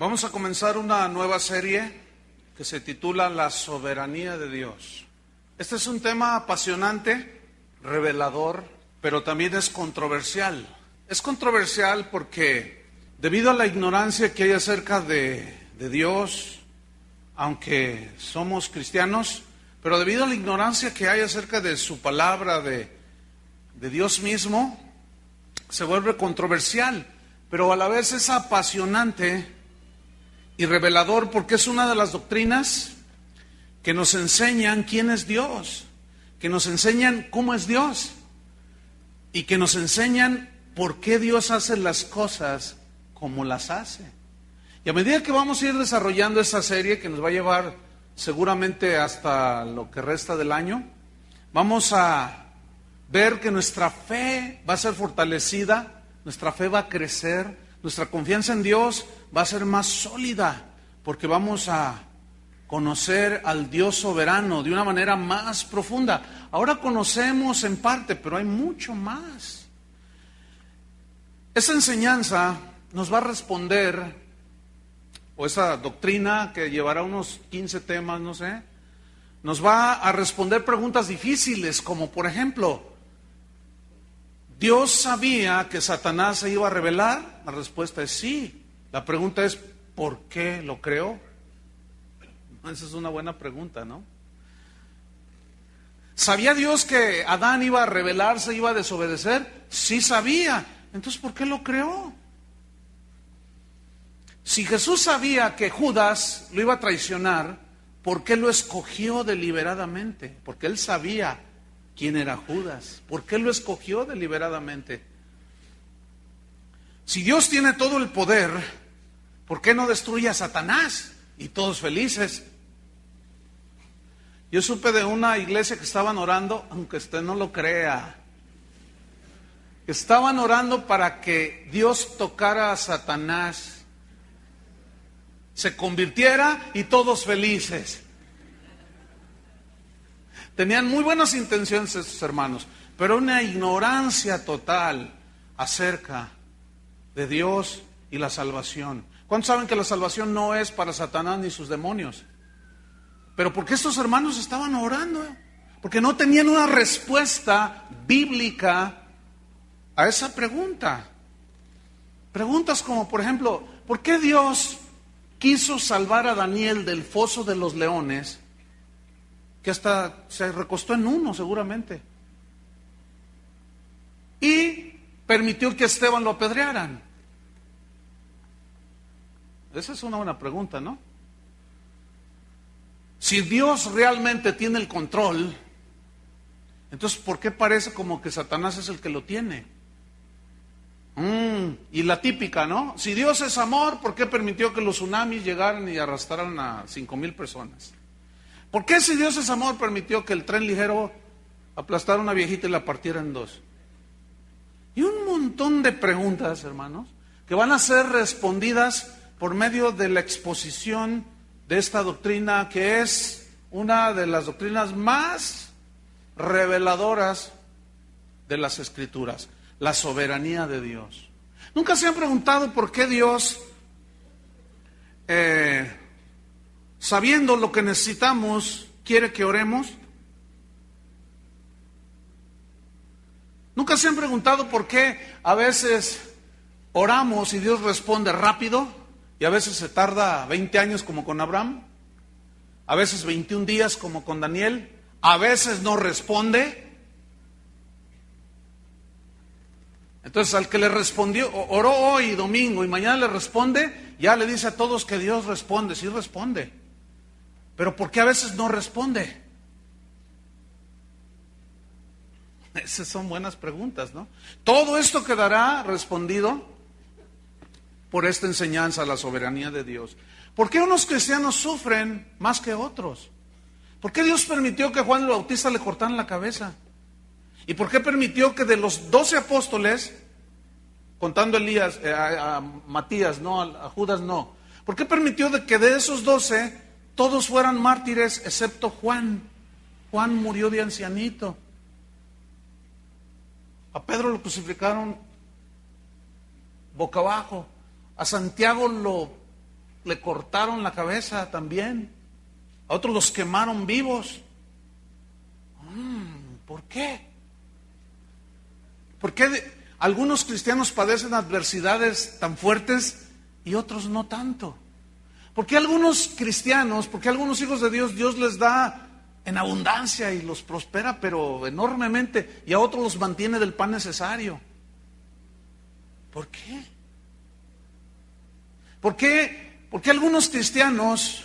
Vamos a comenzar una nueva serie que se titula La soberanía de Dios. Este es un tema apasionante, revelador, pero también es controversial. Es controversial porque debido a la ignorancia que hay acerca de Dios, aunque somos cristianos, pero debido a la ignorancia que hay acerca de su palabra, de Dios mismo, se vuelve controversial, pero a la vez es apasionante y revelador porque es una de las doctrinas que nos enseñan quién es Dios, que nos enseñan cómo es Dios y que nos enseñan por qué Dios hace las cosas como las hace. Y a medida que vamos a ir desarrollando esta serie, que nos va a llevar seguramente hasta lo que resta del año, vamos a ver que nuestra fe va a ser fortalecida, nuestra fe va a crecer, nuestra confianza en Dios va a ser más sólida, porque vamos a conocer al Dios soberano de una manera más profunda. Ahora conocemos en parte, pero hay mucho más. Esa enseñanza nos va a responder, o esa doctrina que llevará unos 15 temas, no sé, nos va a responder preguntas difíciles, como por ejemplo, ¿Dios sabía que Satanás se iba a rebelar? La respuesta es sí. La pregunta es, ¿por qué lo creó? Esa es una buena pregunta, ¿no? ¿Sabía Dios que Adán iba a rebelarse, iba a desobedecer? Sí sabía. Entonces, ¿por qué lo creó? Si Jesús sabía que Judas lo iba a traicionar, ¿por qué lo escogió deliberadamente? Porque él sabía quién era Judas. ¿Por qué lo escogió deliberadamente? Si Dios tiene todo el poder, ¿por qué no destruye a Satanás y todos felices? Yo supe de una iglesia que estaban orando, aunque usted no lo crea, estaban orando para que Dios tocara a Satanás, se convirtiera y todos felices. Tenían muy buenas intenciones estos hermanos, pero una ignorancia total acerca de Dios y la salvación. ¿Cuántos saben que la salvación no es para Satanás ni sus demonios? Pero ¿por qué estos hermanos estaban orando? Porque no tenían una respuesta bíblica a esa pregunta. Preguntas como, por ejemplo, ¿por qué Dios quiso salvar a Daniel del foso de los leones, que hasta se recostó en uno seguramente, y permitió que a Esteban lo apedrearan? Esa es una buena pregunta, ¿no? Si Dios realmente tiene el control, entonces ¿por qué parece como que Satanás es el que lo tiene? Y la típica, ¿no? Si Dios es amor, ¿por qué permitió que los tsunamis llegaran y arrastraran a 5,000 personas? ¿Por qué si Dios es amor permitió que el tren ligero aplastara a una viejita y la partiera en dos? Y un montón de preguntas, hermanos, que van a ser respondidas por medio de la exposición de esta doctrina, que es una de las doctrinas más reveladoras de las Escrituras, la soberanía de Dios. ¿Nunca se han preguntado por qué Dios, sabiendo lo que necesitamos, quiere que oremos? ¿Nunca se han preguntado por qué a veces oramos y Dios responde rápido? Y a veces se tarda 20 años como con Abraham, a veces 21 días como con Daniel, a veces no responde. Entonces al que le respondió, oró hoy domingo y mañana le responde, ya le dice a todos que Dios responde, sí responde. Pero ¿por qué a veces no responde? Esas son buenas preguntas, ¿no? Todo esto quedará respondido por esta enseñanza, la soberanía de Dios. ¿Por qué unos cristianos sufren más que otros? ¿Por qué Dios permitió que Juan el Bautista le cortaran la cabeza? ¿Y por qué permitió que de los 12 apóstoles, contando Elías, a Matías, no, a Judas no, ¿por qué permitió que de esos 12 todos fueran mártires excepto Juan? Juan murió de ancianito. A Pedro lo crucificaron boca abajo. A Santiago lo le cortaron la cabeza también. A otros los quemaron vivos. ¿Por qué? ¿Por qué algunos cristianos padecen adversidades tan fuertes y otros no tanto? ¿Por qué algunos cristianos, por qué algunos hijos de Dios, Dios les da en abundancia y los prospera, pero enormemente, y a otros los mantiene del pan necesario? ¿Por qué? ¿Por qué algunos cristianos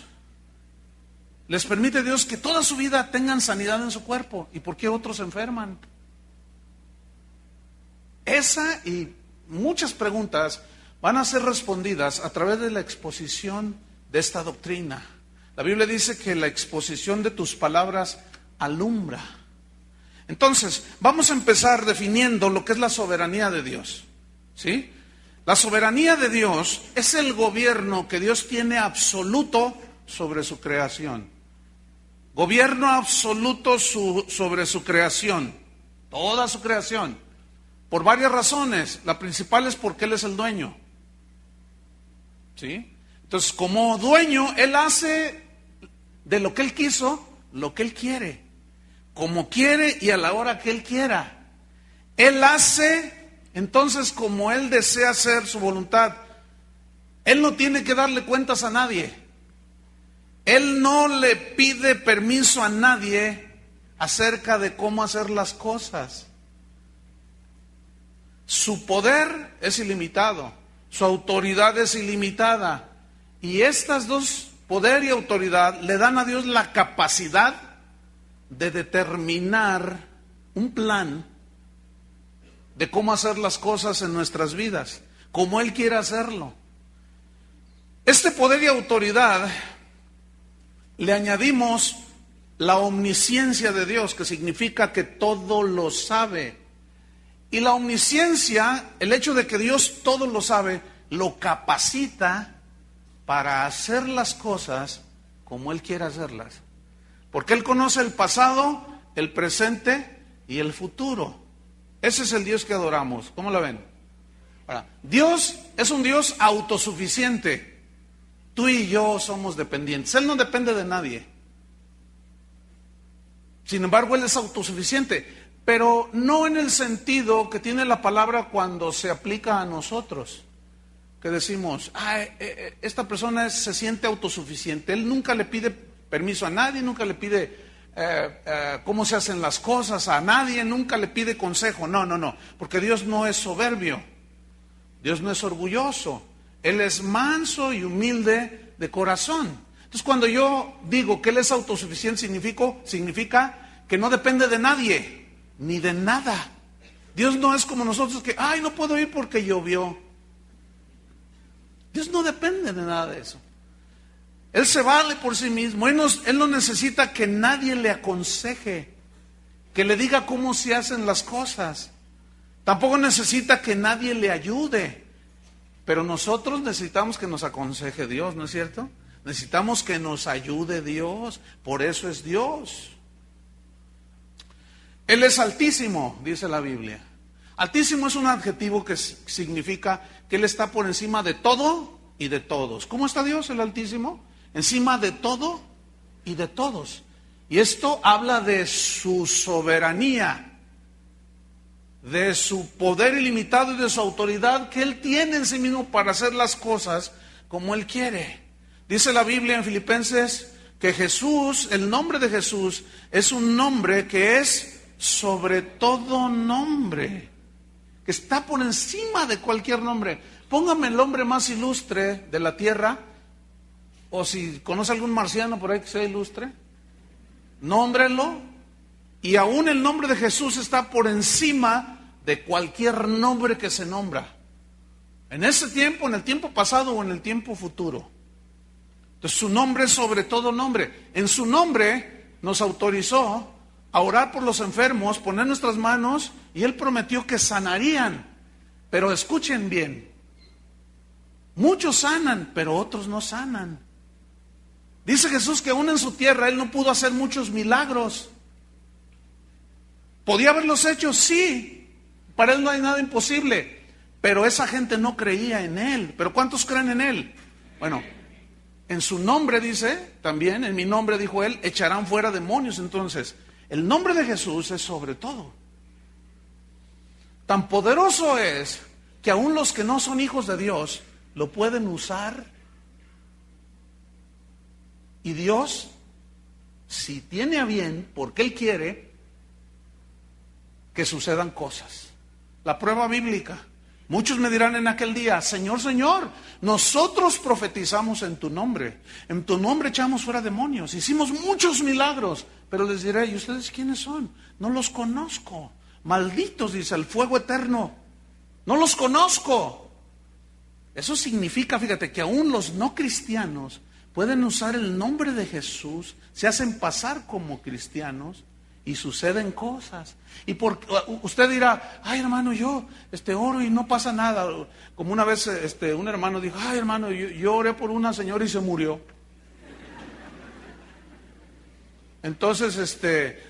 les permite Dios que toda su vida tengan sanidad en su cuerpo? ¿Y por qué otros se enferman? Esa y muchas preguntas van a ser respondidas a través de la exposición de esta doctrina. La Biblia dice que la exposición de tus palabras alumbra. Entonces, vamos a empezar definiendo lo que es la soberanía de Dios. ¿Sí? La soberanía de Dios es el gobierno que Dios tiene absoluto sobre su creación. Gobierno absoluto sobre su creación, toda su creación, por varias razones. La principal es porque Él es el dueño. ¿Sí? Entonces, como dueño, Él hace de lo que Él quiso, lo que Él quiere, como quiere y a la hora que Él quiera. Él hace, entonces, como Él desea hacer su voluntad. Él no tiene que darle cuentas a nadie. Él no le pide permiso a nadie acerca de cómo hacer las cosas. Su poder es ilimitado, su autoridad es ilimitada. Y estas dos, poder y autoridad, le dan a Dios la capacidad de determinar un plan de cómo hacer las cosas en nuestras vidas, como Él quiere hacerlo. Este poder y autoridad le añadimos la omnisciencia de Dios, que significa que todo lo sabe. Y la omnisciencia, el hecho de que Dios todo lo sabe, lo capacita para hacer las cosas como Él quiere hacerlas. Porque Él conoce el pasado, el presente y el futuro. Ese es el Dios que adoramos. ¿Cómo lo ven? Ahora, Dios es un Dios autosuficiente. Tú y yo somos dependientes. Él no depende de nadie. Sin embargo, Él es autosuficiente, pero no en el sentido que tiene la palabra cuando se aplica a nosotros. Que decimos, esta persona se siente autosuficiente. Él nunca le pide permiso a nadie, nunca le pide cómo se hacen las cosas a nadie, nunca le pide consejo. No, porque Dios no es soberbio. Dios no es orgulloso. Él es manso y humilde de corazón. Entonces, cuando yo digo que Él es autosuficiente, significa que no depende de nadie, ni de nada. Dios no es como nosotros que, no puedo ir porque llovió. Dios no depende de nada de eso. Él se vale por sí mismo. Él no necesita que nadie le aconseje, que le diga cómo se hacen las cosas. Tampoco necesita que nadie le ayude. Pero nosotros necesitamos que nos aconseje Dios, ¿no es cierto? Necesitamos que nos ayude Dios. Por eso es Dios. Él es altísimo, dice la Biblia. Altísimo es un adjetivo que significa que Él está por encima de todo y de todos. ¿Cómo está Dios, el Altísimo? Encima de todo y de todos. Y esto habla de su soberanía, de su poder ilimitado y de su autoridad que Él tiene en sí mismo para hacer las cosas como Él quiere. Dice la Biblia en Filipenses que Jesús, el nombre de Jesús, es un nombre que es sobre todo nombre, que está por encima de cualquier nombre. Póngame el hombre más ilustre de la tierra, o si conoce algún marciano por ahí que sea ilustre, nómbrelo, y aún el nombre de Jesús está por encima de cualquier nombre que se nombra, en ese tiempo, en el tiempo pasado o en el tiempo futuro. Entonces su nombre es sobre todo nombre. En su nombre nos autorizó a orar por los enfermos, poner nuestras manos, y Él prometió que sanarían. Pero escuchen bien, muchos sanan, pero otros no sanan. Dice Jesús que aún en su tierra Él no pudo hacer muchos milagros. ¿Podía haberlos hecho? Sí. Para Él no hay nada imposible. Pero esa gente no creía en Él. ¿Pero cuántos creen en Él? Bueno, En su nombre dice, también en mi nombre dijo él, echarán fuera demonios. Entonces, el nombre de Jesús es sobre todo. Tan poderoso es que aún los que no son hijos de Dios lo pueden usar. Y Dios, si tiene a bien, porque Él quiere, que sucedan cosas. La prueba bíblica. Muchos me dirán en aquel día, Señor, Señor, nosotros profetizamos en tu nombre echamos fuera demonios, hicimos muchos milagros, pero les diré, ¿y ustedes quiénes son? No los conozco, malditos, dice el fuego eterno, no los conozco. Eso significa, fíjate, que aún los no cristianos pueden usar el nombre de Jesús, se hacen pasar como cristianos, y suceden cosas. Y usted dirá, ay hermano, yo oro y no pasa nada. Como una vez un hermano dijo, ay hermano, yo oré por una señora y se murió. Entonces,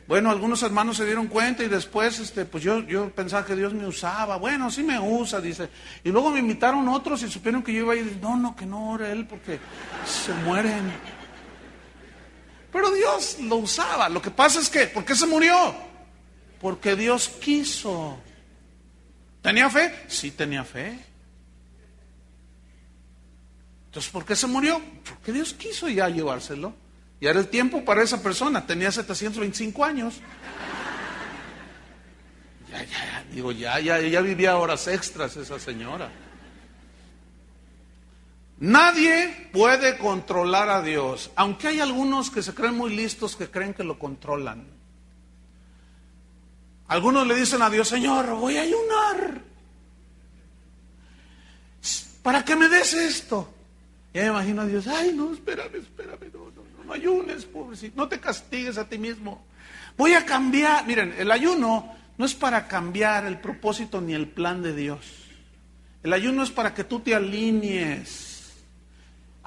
bueno, algunos hermanos se dieron cuenta y después, pues yo pensaba que Dios me usaba. Bueno, sí me usa, dice. Y luego me invitaron otros y supieron que yo iba a ir. No, que no ore él porque se mueren. Pero Dios lo usaba. Lo que pasa es que, ¿por qué se murió? Porque Dios quiso. ¿Tenía fe? Sí, tenía fe. Entonces, ¿por qué se murió? Porque Dios quiso ya llevárselo. Ya era el tiempo para esa persona. Tenía 725 años. Ya vivía horas extras esa señora. Nadie puede controlar a Dios, aunque hay algunos que se creen muy listos que creen que lo controlan. Algunos le dicen a Dios, Señor, voy a ayunar para que me des esto. Ya me imagino a Dios, ay no, espérame, no ayunes, pobrecito, no te castigues a ti mismo. Voy a cambiar. Miren, el ayuno no es para cambiar el propósito ni el plan de Dios. El ayuno es para que tú te alinees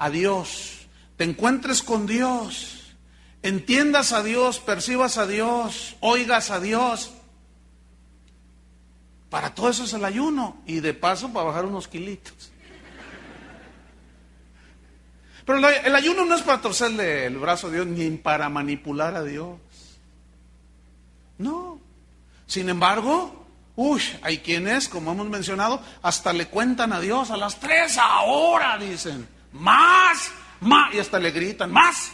a Dios, te encuentres con Dios, entiendas a Dios, percibas a Dios, oigas a Dios. Para todo eso es el ayuno y de paso para bajar unos kilitos. Pero el ayuno no es para torcerle el brazo a Dios ni para manipular a Dios. No. Sin embargo, hay quienes, como hemos mencionado, hasta le cuentan a Dios a las 3 ahora, dicen. Más, y hasta le gritan, más.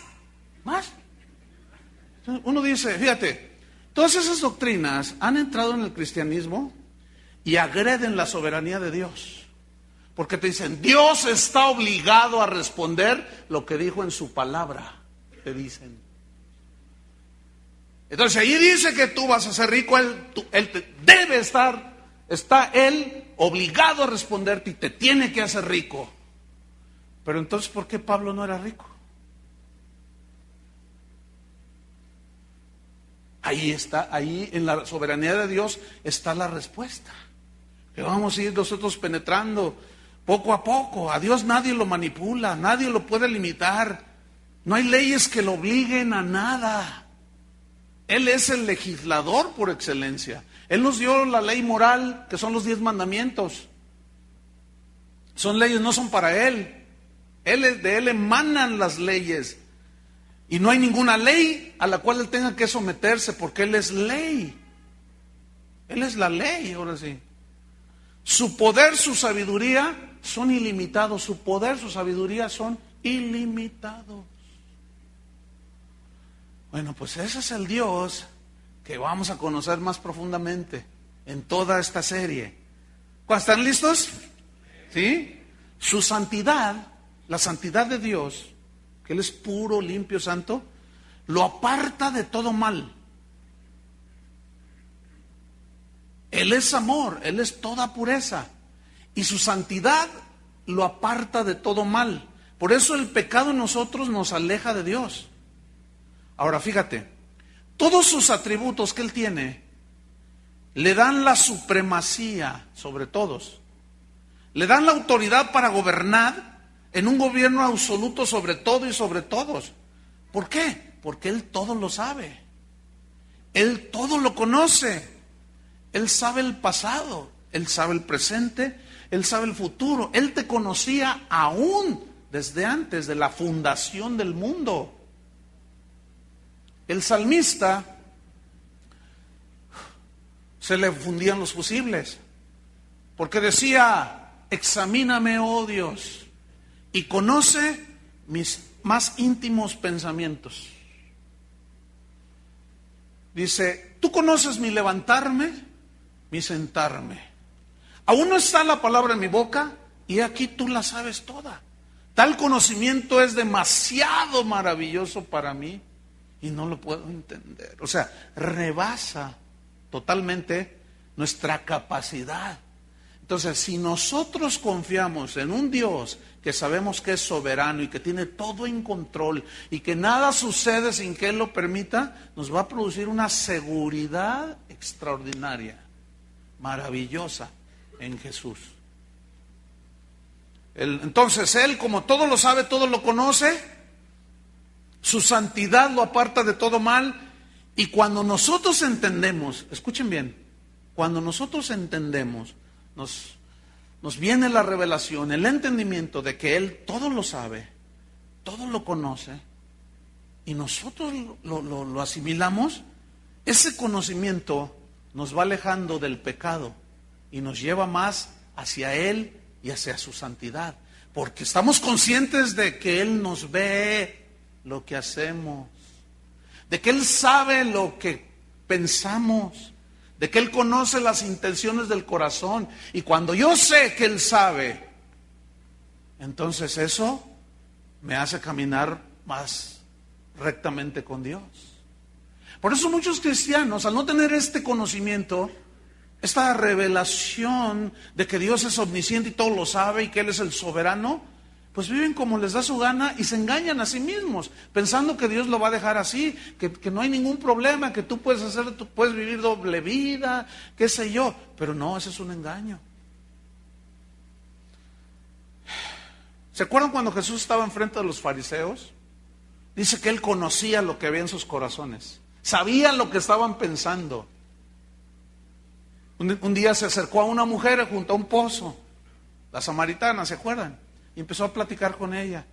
Uno dice, fíjate, todas esas doctrinas han entrado en el cristianismo y agreden la soberanía de Dios. Porque te dicen, Dios está obligado a responder lo que dijo en su palabra, te dicen. Entonces ahí dice que tú vas a ser rico, está él obligado a responderte y te tiene que hacer rico. Pero entonces, ¿por qué Pablo no era rico? Ahí en la soberanía de Dios está la respuesta. Que vamos a ir nosotros penetrando poco a poco. A Dios nadie lo manipula, nadie lo puede limitar. No hay leyes que lo obliguen a nada. Él es el legislador por excelencia. Él nos dio la ley moral, que son los 10 mandamientos. Son leyes, no son para Él. De Él emanan las leyes. Y no hay ninguna ley a la cual Él tenga que someterse, porque Él es ley. Él es la ley, ahora sí. Su poder, su sabiduría son ilimitados. Su poder, su sabiduría son ilimitados. Bueno, pues ese es el Dios que vamos a conocer más profundamente en toda esta serie. ¿Están listos? ¿Sí? Su santidad, la santidad de Dios, que Él es puro, limpio, santo, lo aparta de todo mal. Él es amor, Él es toda pureza. Y su santidad lo aparta de todo mal. Por eso el pecado en nosotros nos aleja de Dios. Ahora fíjate, todos sus atributos que Él tiene le dan la supremacía sobre todos. Le dan la autoridad para gobernar en un gobierno absoluto sobre todo y sobre todos. ¿Por qué? Porque Él todo lo sabe. Él todo lo conoce. Él sabe el pasado, Él sabe el presente, Él sabe el futuro. Él te conocía aún desde antes de la fundación del mundo. El salmista se le fundían los fusibles, porque decía: examíname, oh Dios, y conoce mis más íntimos pensamientos. Dice: tú conoces mi levantarme, mi sentarme. Aún no está la palabra en mi boca, y aquí tú la sabes toda. Tal conocimiento es demasiado maravilloso para mí y no lo puedo entender. O sea, rebasa totalmente nuestra capacidad. Entonces, si nosotros confiamos en un Dios que sabemos que es soberano y que tiene todo en control y que nada sucede sin que Él lo permita, nos va a producir una seguridad extraordinaria, maravillosa en Jesús. Entonces Él, como todo lo sabe, todo lo conoce, su santidad lo aparta de todo mal. Y cuando nosotros entendemos, escuchen bien, cuando nosotros entendemos, nos viene la revelación, el entendimiento de que Él todo lo sabe, todo lo conoce, y nosotros lo asimilamos, ese conocimiento nos va alejando del pecado y nos lleva más hacia Él y hacia su santidad, porque estamos conscientes de que Él nos ve lo que hacemos, de que Él sabe lo que pensamos, de que Él conoce las intenciones del corazón. Y cuando yo sé que Él sabe, entonces eso me hace caminar más rectamente con Dios. Por eso muchos cristianos, al no tener este conocimiento, esta revelación de que Dios es omnisciente y todo lo sabe y que Él es el soberano, pues viven como les da su gana y se engañan a sí mismos, pensando que Dios lo va a dejar así, que no hay ningún problema, que tú puedes vivir doble vida, qué sé yo. Pero no, ese es un engaño. ¿Se acuerdan cuando Jesús estaba enfrente de los fariseos? Dice que Él conocía lo que había en sus corazones, sabía lo que estaban pensando. Un día se acercó a una mujer junto a un pozo, la samaritana, ¿se acuerdan? Y empezó a platicar con ella.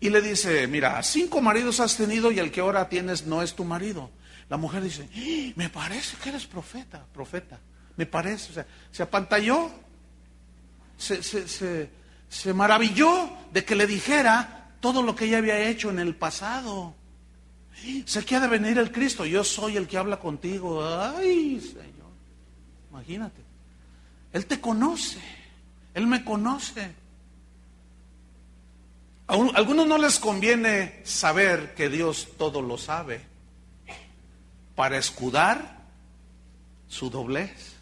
Y le dice: mira, 5 maridos has tenido y el que ahora tienes no es tu marido. La mujer dice: me parece que eres profeta, me parece. O sea, se apantalló, se maravilló de que le dijera todo lo que ella había hecho en el pasado. Sé que ha de venir el Cristo, yo soy el que habla contigo. Ay, Señor, imagínate. Él te conoce, Él me conoce. A algunos no les conviene saber que Dios todo lo sabe para escudar su doblez.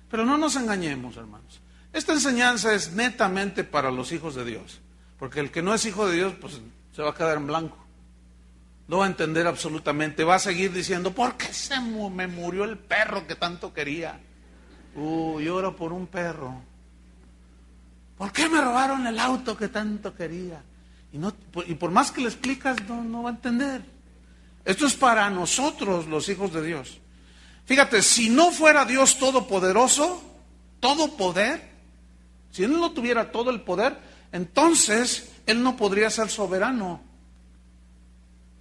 Pero no nos engañemos, hermanos. Esta enseñanza es netamente para los hijos de Dios, porque el que no es hijo de Dios, pues se va a quedar en blanco. No va a entender absolutamente, va a seguir diciendo: ¿por qué me murió el perro que tanto quería? Lloro por un perro. ¿Por qué me robaron el auto que tanto quería? Y por más que le explicas, no va a entender. Esto es para nosotros, los hijos de Dios. Fíjate, si no fuera Dios todopoderoso, todo poder, si Él no tuviera todo el poder, entonces Él no podría ser soberano.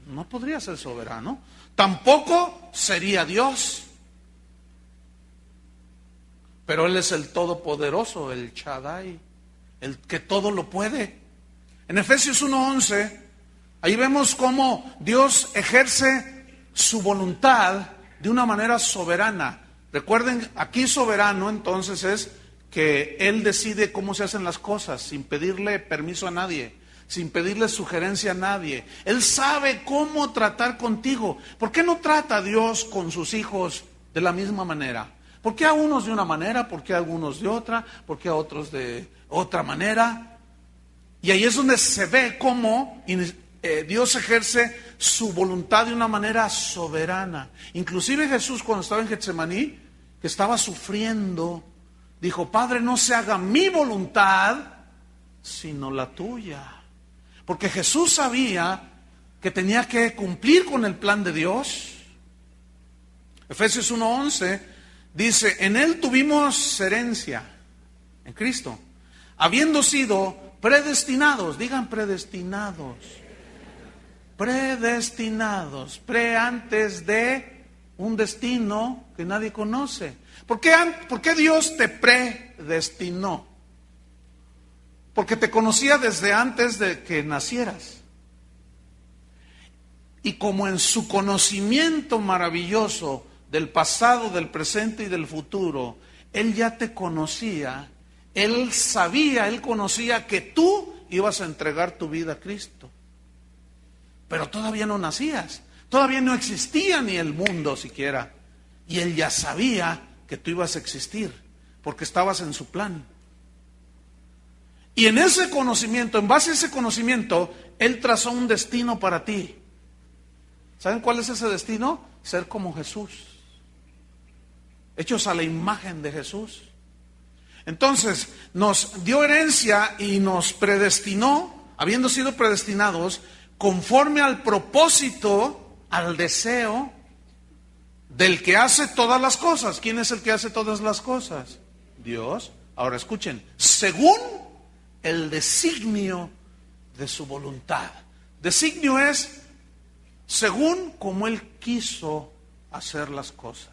No podría ser soberano. Tampoco sería Dios. Pero Él es el todopoderoso, el Shaddai, el que todo lo puede. En Efesios 1:11, ahí vemos cómo Dios ejerce su voluntad de una manera soberana. Recuerden, aquí soberano entonces es que Él decide cómo se hacen las cosas, sin pedirle permiso a nadie, sin pedirle sugerencia a nadie. Él sabe cómo tratar contigo. ¿Por qué no trata Dios con sus hijos de la misma manera? ¿Por qué a unos de una manera? ¿Por qué a algunos de otra? ¿Por qué a otros de otra manera? Y ahí es donde se ve cómo Dios ejerce su voluntad de una manera soberana. Inclusive Jesús, cuando estaba en Getsemaní, que estaba sufriendo, dijo: Padre, no se haga mi voluntad, sino la tuya. Porque Jesús sabía que tenía que cumplir con el plan de Dios. Efesios 1:11 dice: en Él tuvimos herencia, en Cristo, habiendo sido predestinados, digan predestinados, predestinados, antes de un destino que nadie conoce. ¿Por qué Dios te predestinó? Porque te conocía desde antes de que nacieras. Y como en su conocimiento maravilloso del pasado, del presente y del futuro, Él ya te conocía, Él sabía, Él conocía que tú ibas a entregar tu vida a Cristo. Pero todavía no nacías, todavía no existía ni el mundo siquiera. Y Él ya sabía que tú ibas a existir, porque estabas en su plan. Y en ese conocimiento, en base a ese conocimiento, Él trazó un destino para ti. ¿Saben cuál es ese destino? Ser como Jesús, hechos a la imagen de Jesús. Entonces, nos dio herencia y nos predestinó, habiendo sido predestinados, conforme al propósito, al deseo del que hace todas las cosas. ¿Quién es el que hace todas las cosas? Dios. Ahora escuchen, según el designio de su voluntad. Designio es según como Él quiso hacer las cosas.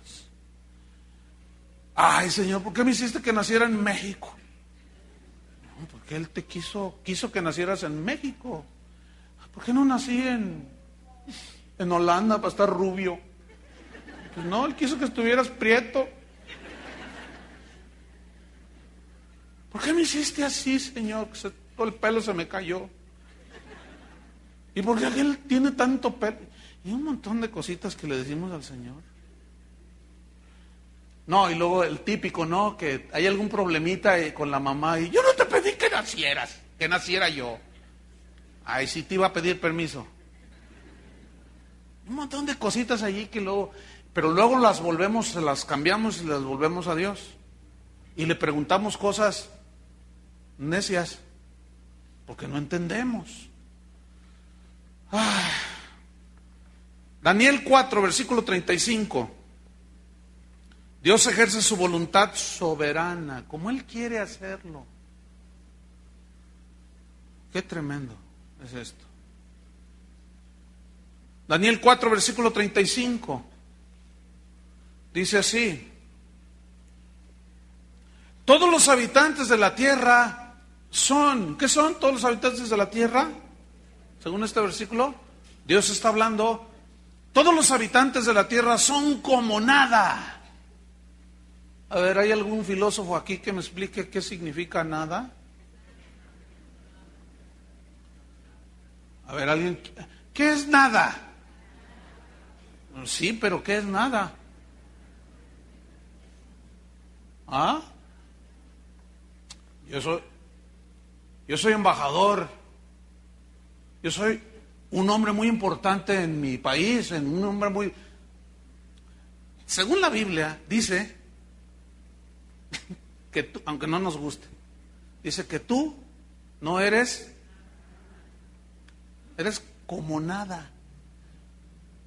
Ay, Señor, ¿por qué me hiciste que naciera en México? No, porque Él te quiso que nacieras en México. ¿Por qué no nací en Holanda para estar rubio? Pues no, Él quiso que estuvieras prieto. ¿Por qué me hiciste así, Señor? Que todo el pelo se me cayó. ¿Y por qué Él tiene tanto pelo? Y un montón de cositas que le decimos al Señor. No, y luego el típico, ¿no? Que hay algún problemita con la mamá y yo no te pedí que nacieras, que naciera yo. Ay, sí te iba a pedir permiso. Un montón de cositas allí que luego, pero luego las volvemos, se las cambiamos y las volvemos a Dios. Y le preguntamos cosas necias, porque no entendemos. Daniel 4, versículo 35. Dios ejerce su voluntad soberana, como Él quiere hacerlo. Qué tremendo es esto. Daniel 4, versículo 35. Dice así: todos los habitantes de la tierra son, ¿qué son todos los habitantes de la tierra? Según este versículo, Dios está hablando, todos los habitantes de la tierra son como nada. A ver, ¿hay algún filósofo aquí que me explique qué significa nada? A ver, alguien, ¿qué es nada? Sí, pero ¿qué es nada? ¿Ah? Yo soy embajador. Yo soy un hombre muy importante en mi país, un hombre muy... Según la Biblia, dice que tú, aunque no nos guste, dice que tú no eres como nada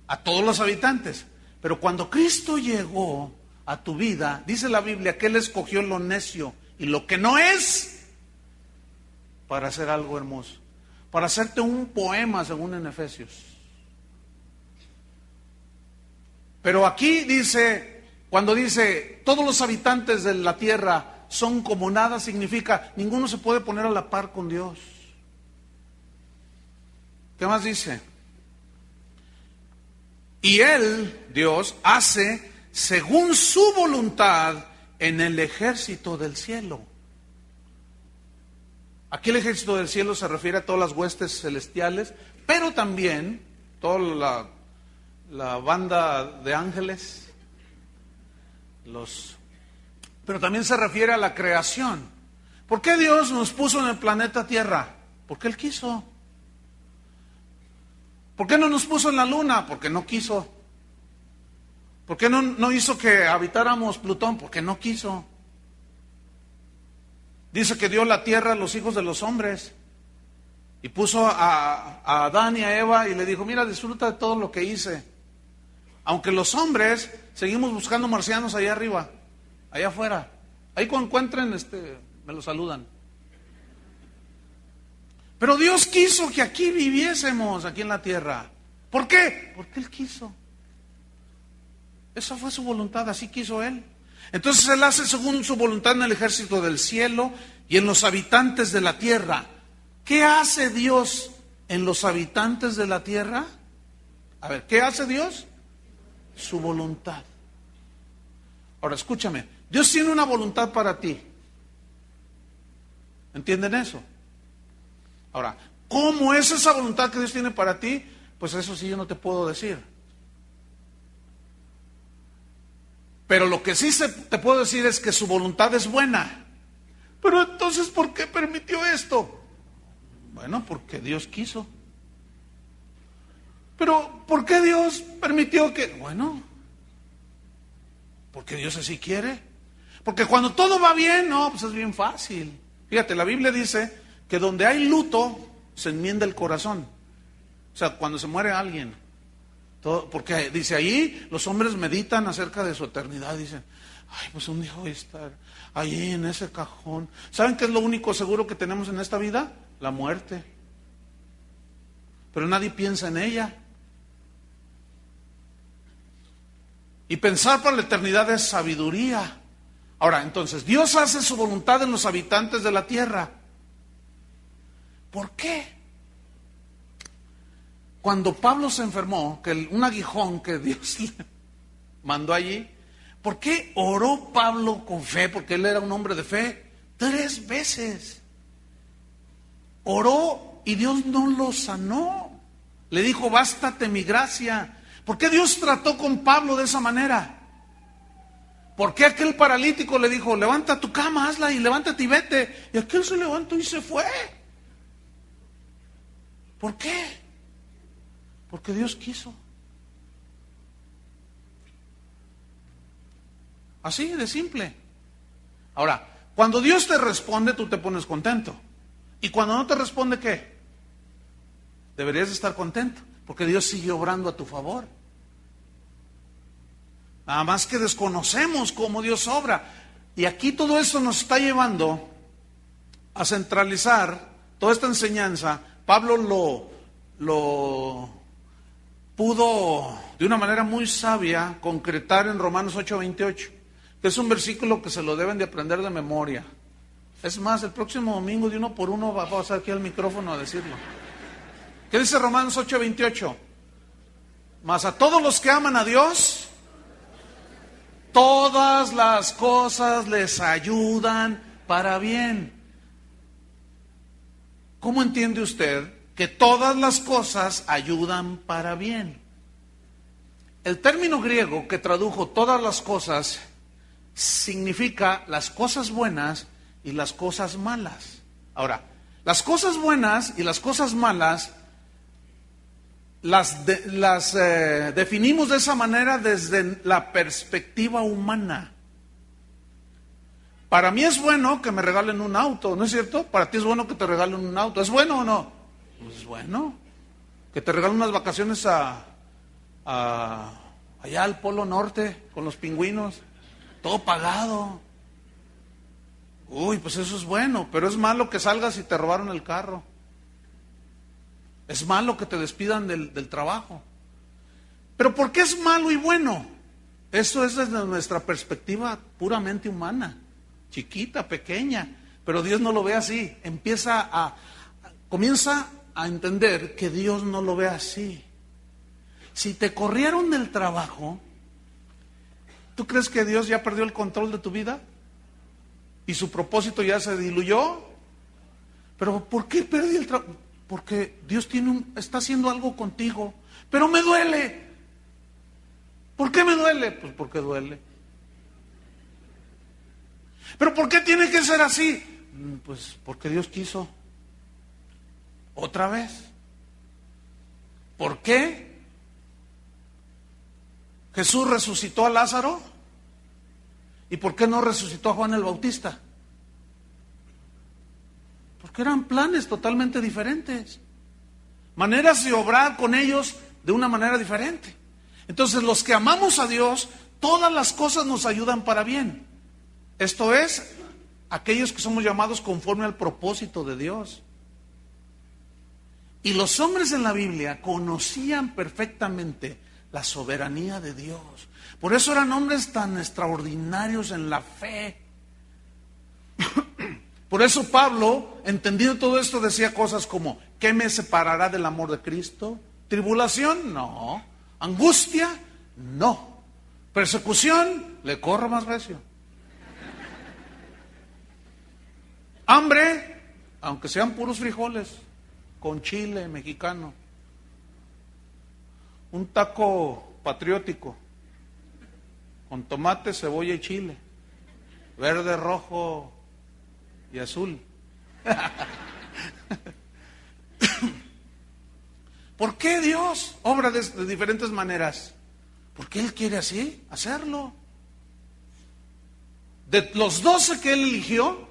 a todos los habitantes. Pero cuando Cristo llegó a tu vida, dice la Biblia que Él escogió lo necio y lo que no es para hacer algo hermoso, para hacerte un poema, según en Efesios. Pero aquí dice, cuando dice todos los habitantes de la tierra son como nada, significa ninguno se puede poner a la par con Dios. ¿Qué más dice? Y Él, Dios, hace según su voluntad en el ejército del cielo. Aquí el ejército del cielo se refiere a todas las huestes celestiales, pero también toda la banda de ángeles, pero también se refiere a la creación. ¿Por qué Dios nos puso en el planeta Tierra? Porque Él quiso. ¿Por qué no nos puso en la luna? Porque no quiso. ¿Por qué no hizo que habitáramos Plutón? Porque no quiso. Dice que dio la tierra a los hijos de los hombres y puso a Adán y a Eva y le dijo, mira, disfruta de todo lo que hice. Aunque los hombres seguimos buscando marcianos allá arriba, allá afuera. Ahí cuando encuentren, me lo saludan. Pero Dios quiso que aquí viviésemos, aquí en la tierra. ¿Por qué? Porque Él quiso. Esa fue su voluntad, así quiso Él. Entonces Él hace según su voluntad en el ejército del cielo y en los habitantes de la tierra. ¿Qué hace Dios en los habitantes de la tierra? A ver, ¿qué hace Dios? Su voluntad. Ahora, escúchame, Dios tiene una voluntad para ti. ¿Entienden eso? Ahora, ¿cómo es esa voluntad que Dios tiene para ti? Pues eso sí yo no te puedo decir. Pero lo que sí te puedo decir es que su voluntad es buena. Pero entonces, ¿por qué permitió esto? Bueno, porque Dios quiso. Pero, ¿por qué Dios permitió que...? Bueno, porque Dios así quiere. Porque cuando todo va bien, no, pues es bien fácil. Fíjate, la Biblia dice que donde hay luto, se enmienda el corazón. O sea, cuando se muere alguien. Porque dice ahí, los hombres meditan acerca de su eternidad. Dicen, ay, pues un día voy a estar ahí en ese cajón. ¿Saben qué es lo único seguro que tenemos en esta vida? La muerte. Pero nadie piensa en ella. Y pensar para la eternidad es sabiduría. Ahora, entonces, Dios hace su voluntad en los habitantes de la tierra. ¿Por qué? Cuando Pablo se enfermó, que un aguijón que Dios le mandó allí, ¿por qué oró Pablo con fe? Porque él era un hombre de fe. 3 veces. Oró y Dios no lo sanó. Le dijo, bástate mi gracia. ¿Por qué Dios trató con Pablo de esa manera? ¿Por qué aquel paralítico le dijo, levanta tu cama, hazla y levántate y vete? Y aquel se levantó y se fue. ¿Por qué? Porque Dios quiso. Así de simple. Ahora, cuando Dios te responde, tú te pones contento. Y cuando no te responde, ¿qué? Deberías estar contento, porque Dios sigue obrando a tu favor. Nada más que desconocemos cómo Dios obra. Y aquí todo esto nos está llevando a centralizar toda esta enseñanza. Pablo lo pudo de una manera muy sabia concretar en Romanos 8:28, que es un versículo que se lo deben de aprender de memoria. Es más, el próximo domingo de uno por uno va a pasar aquí al micrófono a decirlo. ¿Qué dice Romanos 8:28? Mas a todos los que aman a Dios, todas las cosas les ayudan para bien. ¿Cómo entiende usted que todas las cosas ayudan para bien? El término griego que tradujo todas las cosas significa las cosas buenas y las cosas malas. Ahora, las cosas buenas y las cosas malas las definimos de esa manera desde la perspectiva humana. Para mí es bueno que me regalen un auto, ¿no es cierto? Para ti es bueno que te regalen un auto. ¿Es bueno o no? Pues es bueno. Que te regalen unas vacaciones allá al Polo Norte con los pingüinos, todo pagado. Uy, pues eso es bueno, pero es malo que salgas y te robaron el carro. Es malo que te despidan del trabajo. Pero ¿por qué es malo y bueno? Eso es desde nuestra perspectiva puramente humana, chiquita, pequeña. Pero Dios no lo ve así. Comienza a entender que Dios no lo ve así. Si te corrieron del trabajo, ¿tú crees que Dios ya perdió el control de tu vida? ¿Y su propósito ya se diluyó? ¿Pero por qué perdí el trabajo? Porque Dios está haciendo algo contigo. Pero me duele. ¿Por qué me duele? Pues porque duele. ¿Pero por qué tiene que ser así? Pues porque Dios quiso. ¿Otra vez? ¿Por qué Jesús resucitó a Lázaro? ¿Y por qué no resucitó a Juan el Bautista? Porque eran planes totalmente diferentes, maneras de obrar con ellos de una manera diferente. Entonces, los que amamos a Dios, todas las cosas nos ayudan para bien. Esto es, aquellos que somos llamados conforme al propósito de Dios. Y los hombres en la Biblia conocían perfectamente la soberanía de Dios. Por eso eran hombres tan extraordinarios en la fe. Por eso Pablo, entendiendo todo esto, decía cosas como: ¿qué me separará del amor de Cristo? ¿Tribulación? No. ¿Angustia? No. ¿Persecución? Le corro más recio. ¿Hambre? Aunque sean puros frijoles, con chile mexicano. Un taco patriótico, con tomate, cebolla y chile. Verde, rojo y azul. ¿Por qué Dios obra de diferentes maneras? Porque Él quiere así hacerlo. De los 12 que Él eligió,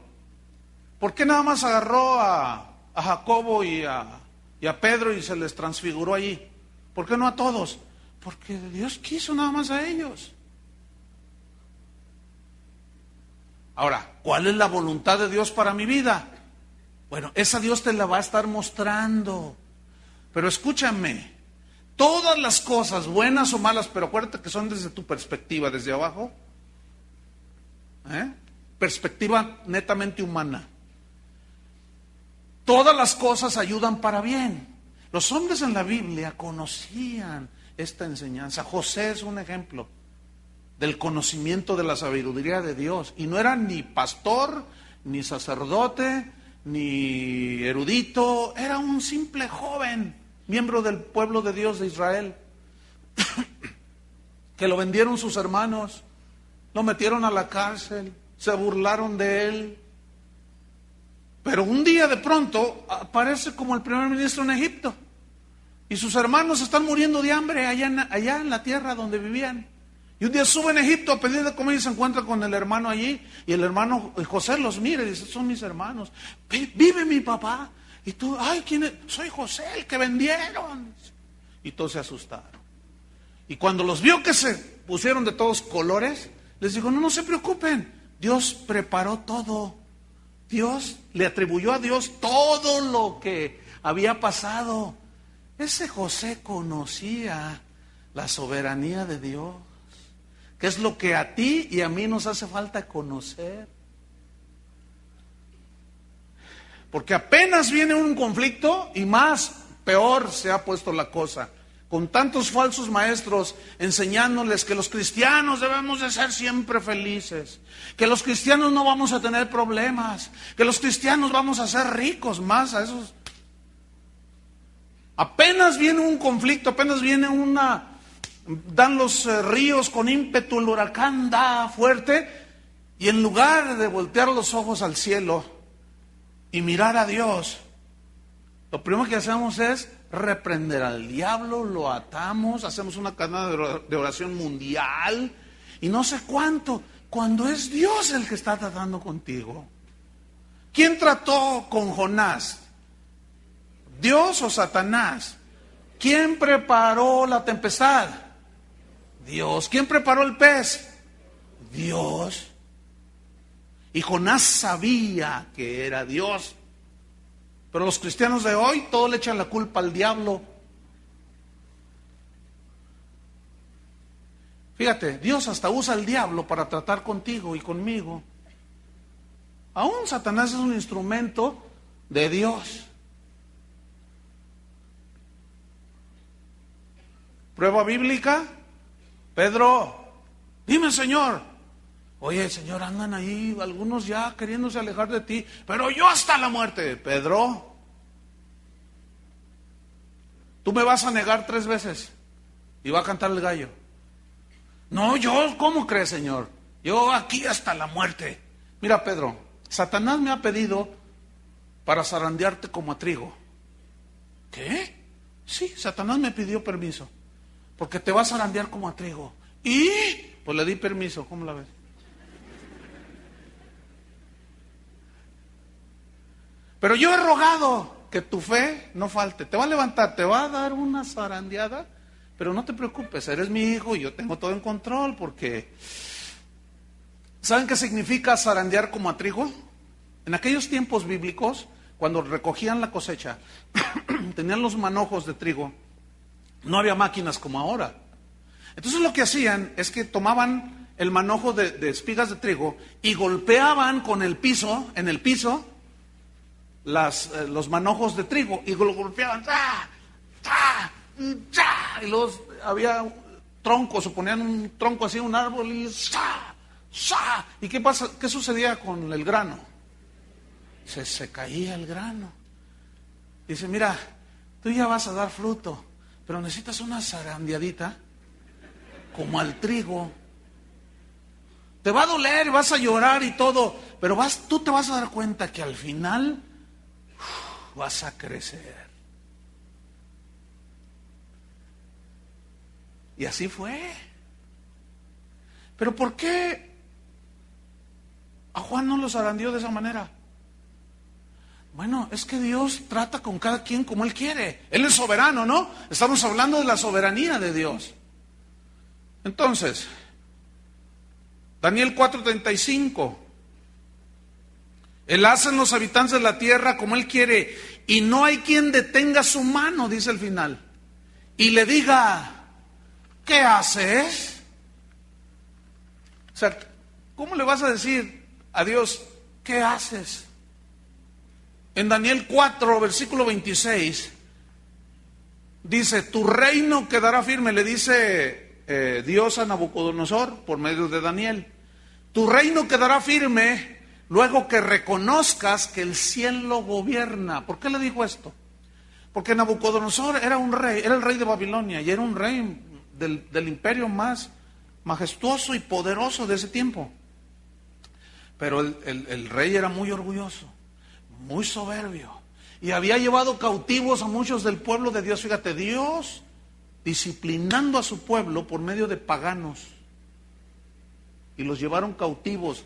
¿por qué nada más agarró a Jacobo y a Pedro y se les transfiguró allí? ¿Por qué no a todos? Porque Dios quiso nada más a ellos. Ahora, ¿cuál es la voluntad de Dios para mi vida? Bueno, esa Dios te la va a estar mostrando. Pero escúchame, todas las cosas, buenas o malas, pero acuérdate que son desde tu perspectiva, desde abajo. Perspectiva netamente humana. Todas las cosas ayudan para bien. Los hombres en la Biblia conocían esta enseñanza. José es un ejemplo del conocimiento de la sabiduría de Dios. Y no era ni pastor, ni sacerdote, ni erudito. Era un simple joven, miembro del pueblo de Dios de Israel, que lo vendieron sus hermanos, lo metieron a la cárcel, se burlaron de él. Pero un día de pronto aparece como el primer ministro en Egipto. Y sus hermanos están muriendo de hambre allá en la tierra donde vivían. Y un día suben a Egipto a pedir de comer y se encuentra con el hermano allí. Y el hermano José los mira y dice: son mis hermanos. ¿Vive mi papá? Y tú: ay, ¿quién es? Soy José, el que vendieron. Y todos se asustaron. Y cuando los vio que se pusieron de todos colores, les dijo: no se preocupen. Dios preparó todo. Dios le atribuyó a Dios todo lo que había pasado. Ese José conocía la soberanía de Dios, que es lo que a ti y a mí nos hace falta conocer. Porque apenas viene un conflicto y más, peor se ha puesto la cosa. Con tantos falsos maestros enseñándoles que los cristianos debemos de ser siempre felices, que los cristianos no vamos a tener problemas, que los cristianos vamos a ser ricos, más a esos. Apenas viene un conflicto, apenas viene dan los ríos con ímpetu, el huracán da fuerte, y en lugar de voltear los ojos al cielo y mirar a Dios, lo primero que hacemos es reprender al diablo, lo atamos, hacemos una cadena de oración mundial y no sé cuánto, cuando es Dios el que está tratando contigo. ¿Quién trató con Jonás? ¿Dios o Satanás? ¿Quién preparó la tempestad? Dios. ¿Quién preparó el pez? Dios. Y Jonás sabía que era Dios. Pero los cristianos de hoy, todos le echan la culpa al diablo. Fíjate, Dios hasta usa al diablo para tratar contigo y conmigo. Aún Satanás es un instrumento de Dios. Prueba bíblica. Pedro, dime, Señor. Oye, Señor, andan ahí algunos ya queriéndose alejar de ti, pero yo hasta la muerte. Pedro, tú me vas a negar 3 veces y va a cantar el gallo. No, yo, ¿cómo crees, Señor? Yo aquí hasta la muerte. Mira, Pedro, Satanás me ha pedido para zarandearte como a trigo. ¿Qué? Sí, Satanás me pidió permiso, porque te vas a zarandear como a trigo. Y pues le di permiso, ¿cómo la ves? Pero yo he rogado que tu fe no falte. Te va a levantar, te va a dar una zarandeada, pero no te preocupes, eres mi hijo y yo tengo todo en control, porque ¿saben qué significa zarandear como a trigo? En aquellos tiempos bíblicos, cuando recogían la cosecha, tenían los manojos de trigo, no había máquinas como ahora. Entonces lo que hacían es que tomaban el manojo de espigas de trigo y golpeaban con el piso, en el piso, los manojos de trigo, y lo golpeaban, ¡ta! ¡ta! ¡ta! Y luego había troncos, o ponían un tronco así, un árbol, y ¡sa! ¡sa! ¿Y qué pasa? ¿Qué sucedía con el grano? Se caía el grano. Dice, mira, tú ya vas a dar fruto, pero necesitas una zarandeadita como al trigo. Te va a doler, vas a llorar y todo, pero tú te vas a dar cuenta que al final vas a crecer. Y así fue. Pero ¿por qué a Juan no lo zarandeó de esa manera? Bueno, es que Dios trata con cada quien como Él quiere. Él es soberano, ¿no? Estamos hablando de la soberanía de Dios. Entonces, Daniel 4:35. Él hace en los habitantes de la tierra como Él quiere, y no hay quien detenga su mano, dice el final, y le diga, ¿qué haces? O sea, ¿cómo le vas a decir a Dios, ¿qué haces? En Daniel 4, versículo 26, dice, tu reino quedará firme, le dice Dios a Nabucodonosor por medio de Daniel. Tu reino quedará firme luego que reconozcas que el cielo gobierna. ¿Por qué le dijo esto? Porque Nabucodonosor era un rey, era el rey de Babilonia, y era un rey del imperio más majestuoso y poderoso de ese tiempo. Pero el rey era muy orgulloso, muy soberbio, y había llevado cautivos a muchos del pueblo de Dios. Fíjate, Dios disciplinando a su pueblo por medio de paganos, y los llevaron cautivos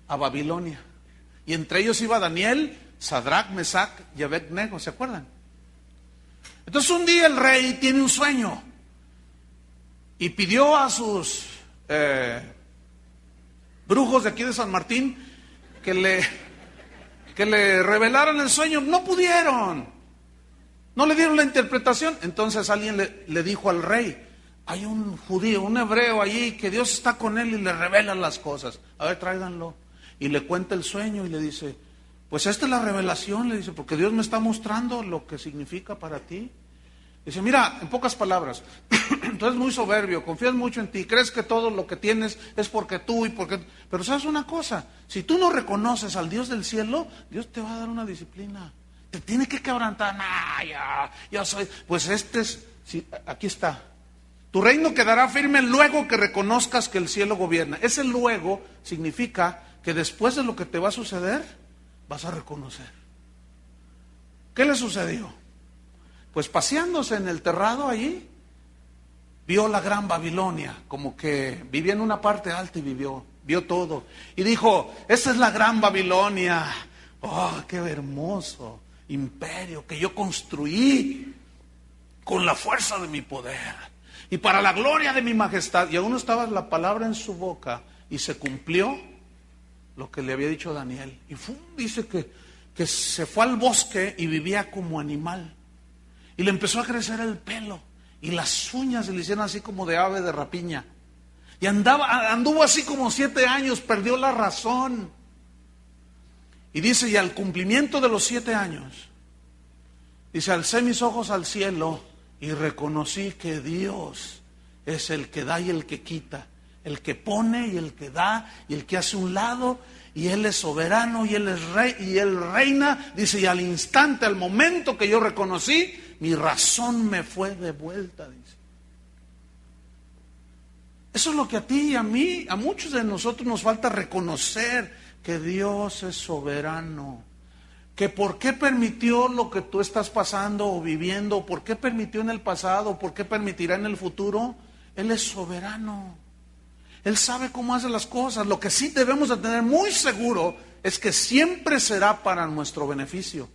a Babilonia. Y entre ellos iba Daniel, Sadrach, Mesach y Abednego, ¿se acuerdan? Entonces un día el rey tiene un sueño y pidió a sus brujos de aquí de San Martín que le revelaran el sueño. No pudieron, no le dieron la interpretación. Entonces alguien le dijo al rey, hay un judío, un hebreo allí, que Dios está con él y le revela las cosas. A ver, tráiganlo. Y le cuenta el sueño y le dice, pues esta es la revelación, le dice, porque Dios me está mostrando lo que significa para ti. Dice, mira, en pocas palabras, tú eres muy soberbio, confías mucho en ti, crees que todo lo que tienes es porque tú y porque... Pero sabes una cosa, si tú no reconoces al Dios del cielo, Dios te va a dar una disciplina. Te tiene que quebrantar. Ya soy... Pues sí, aquí está. Tu reino quedará firme luego que reconozcas que el cielo gobierna. Ese luego significa que después de lo que te va a suceder, vas a reconocer. ¿Qué le sucedió? Pues paseándose en el terrado allí, vio la gran Babilonia, como que vivía en una parte alta y vio todo. Y dijo, esta es la gran Babilonia. Oh, qué hermoso imperio que yo construí con la fuerza de mi poder y para la gloria de mi majestad. Y aún estaba la palabra en su boca y se cumplió lo que le había dicho Daniel. Y dice que se fue al bosque y vivía como animal. Y le empezó a crecer el pelo y las uñas se le hicieron así como de ave de rapiña. Y anduvo así como 7 años, perdió la razón. Y dice, y al cumplimiento de los 7 años, dice, alcé mis ojos al cielo y reconocí que Dios es el que da y el que quita, el que pone y el que da y el que hace un lado, y Él es soberano y Él es rey y Él reina. Dice, y al instante, al momento que yo reconocí, mi razón me fue de vuelta, dice. Eso es lo que a ti y a mí, a muchos de nosotros nos falta reconocer, que Dios es soberano. Que por qué permitió lo que tú estás pasando o viviendo, por qué permitió en el pasado, por qué permitirá en el futuro. Él es soberano. Él sabe cómo hace las cosas. Lo que sí debemos de tener muy seguro es que siempre será para nuestro beneficio.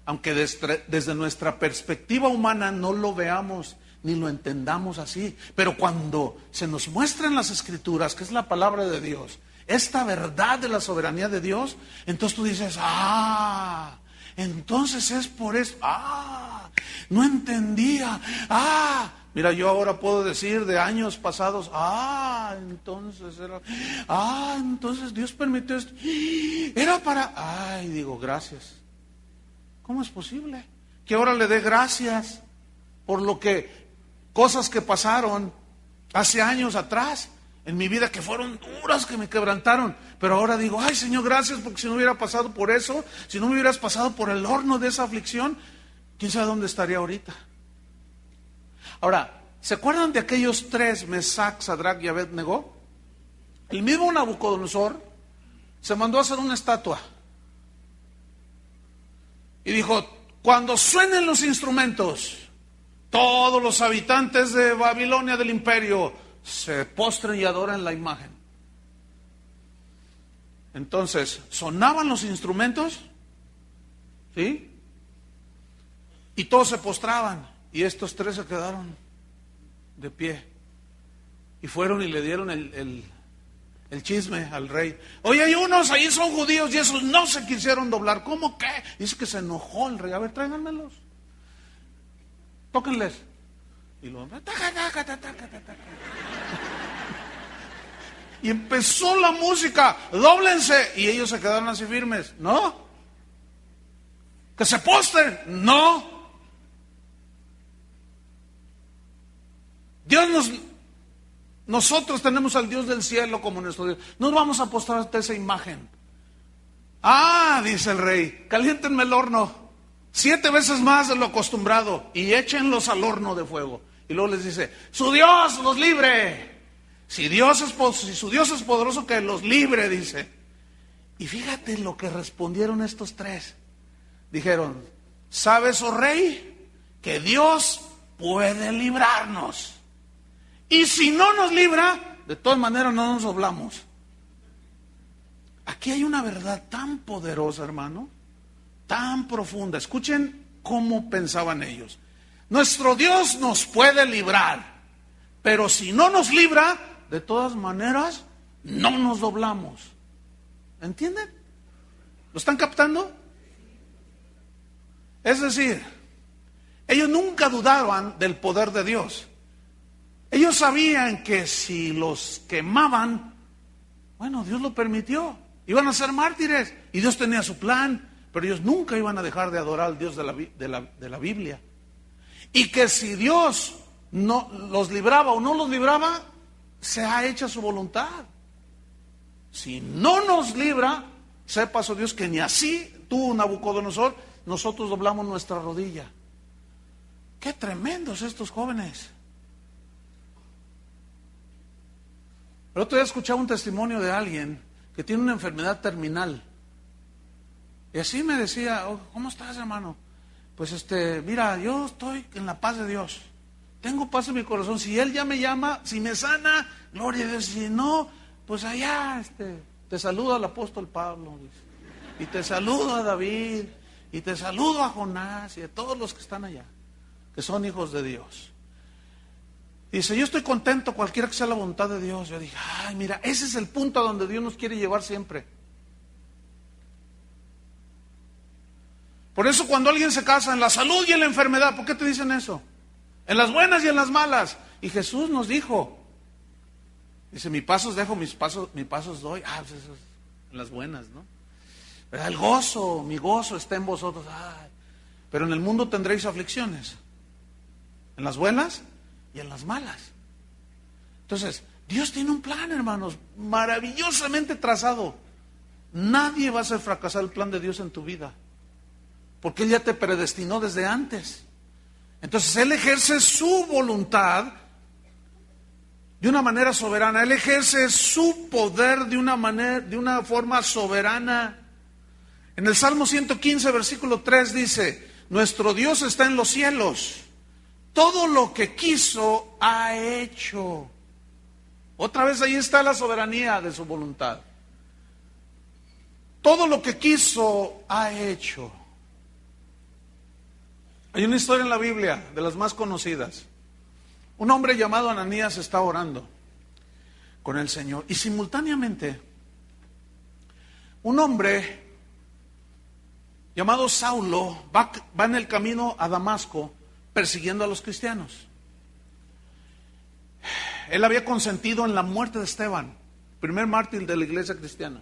Aunque desde nuestra perspectiva humana no lo veamos ni lo entendamos así. Pero cuando se nos muestra en las Escrituras, que es la palabra de Dios, esta verdad de la soberanía de Dios, entonces tú dices, entonces es por eso, no entendía, mira, yo ahora puedo decir de años pasados, entonces Dios permitió esto, era para, digo, gracias. ¿Cómo es posible que ahora le dé gracias por cosas que pasaron hace años atrás en mi vida, que fueron duras, que me quebrantaron? Pero ahora digo, Señor, gracias, porque si no hubiera pasado por eso, si no me hubieras pasado por el horno de esa aflicción, quién sabe dónde estaría ahorita. Ahora, ¿se acuerdan de aquellos tres, Mesac, Sadrach y Abed-Negó? El mismo Nabucodonosor se mandó a hacer una estatua y dijo, cuando suenen los instrumentos, todos los habitantes de Babilonia, del imperio, se postren y adoran la imagen. Entonces, sonaban los instrumentos, ¿sí? Y todos se postraban, y estos tres se quedaron de pie. Y fueron y le dieron el chisme al rey. Oye, hay unos ahí son judíos y esos no se quisieron doblar. ¿Cómo qué? Dice que se enojó el rey. A ver, tráiganmelos. Tóquenles. Y lo... Y empezó la música. Dóblense. Y ellos se quedaron así firmes. No. Que se postren. No. Nosotros tenemos al Dios del cielo como nuestro Dios. No nos vamos a postrar ante esa imagen. Dice el rey, caliéntenme el horno 7 veces más de lo acostumbrado y échenlos al horno de fuego. Y luego les dice, su Dios los libre. Si su Dios es poderoso, que los libre, dice. Y fíjate lo que respondieron estos tres. Dijeron, ¿sabes, oh rey, que Dios puede librarnos? Y si no nos libra, de todas maneras no nos doblamos. Aquí hay una verdad tan poderosa, hermano, tan profunda. Escuchen cómo pensaban ellos. Nuestro Dios nos puede librar, pero si no nos libra, de todas maneras no nos doblamos. ¿Entienden? ¿Lo están captando? Es decir, ellos nunca dudaban del poder de Dios. Ellos sabían que si los quemaban, bueno, Dios lo permitió, iban a ser mártires y Dios tenía su plan, pero ellos nunca iban a dejar de adorar al Dios de la Biblia. Y que si Dios no los libraba o no los libraba, se ha hecho su voluntad. Si no nos libra, sepa su Dios que ni así tú, Nabucodonosor, nosotros doblamos nuestra rodilla. Qué tremendos estos jóvenes. El otro día escuchaba un testimonio de alguien que tiene una enfermedad terminal. Y así me decía, ¿cómo estás, hermano? Pues mira, yo estoy en la paz de Dios. Tengo paz en mi corazón. Si Él ya me llama, si me sana, gloria a Dios. Si no, pues allá, te saluda el apóstol Pablo. Dice. Y te saludo a David. Y te saludo a Jonás y a todos los que están allá, que son hijos de Dios. Dice, yo estoy contento cualquiera que sea la voluntad de Dios. Yo dije, mira, ese es el punto a donde Dios nos quiere llevar siempre. Por eso cuando alguien se casa en la salud y en la enfermedad, ¿por qué te dicen eso? En las buenas y en las malas. Y Jesús nos dijo, dice, mi pasos dejo, mis pasos doy. Pues eso es en las buenas, ¿no? ¿Verdad? El gozo, mi gozo está en vosotros. Pero en el mundo tendréis aflicciones. En las buenas y en las malas. Entonces, Dios tiene un plan, hermanos, maravillosamente trazado. Nadie va a hacer fracasar el plan de Dios en tu vida, porque Él ya te predestinó desde antes. Entonces, Él ejerce su voluntad de una manera soberana. Él ejerce su poder de una forma soberana. En el Salmo 115, versículo 3 dice, nuestro Dios está en los cielos. Todo lo que quiso ha hecho. Otra vez ahí está la soberanía de su voluntad. Todo lo que quiso ha hecho. Hay una historia en la Biblia, de las más conocidas. Un hombre llamado Ananías está orando con el Señor y simultáneamente un hombre llamado Saulo va en el camino a Damasco persiguiendo a los cristianos. Él había consentido en la muerte de Esteban, primer mártir de la iglesia cristiana.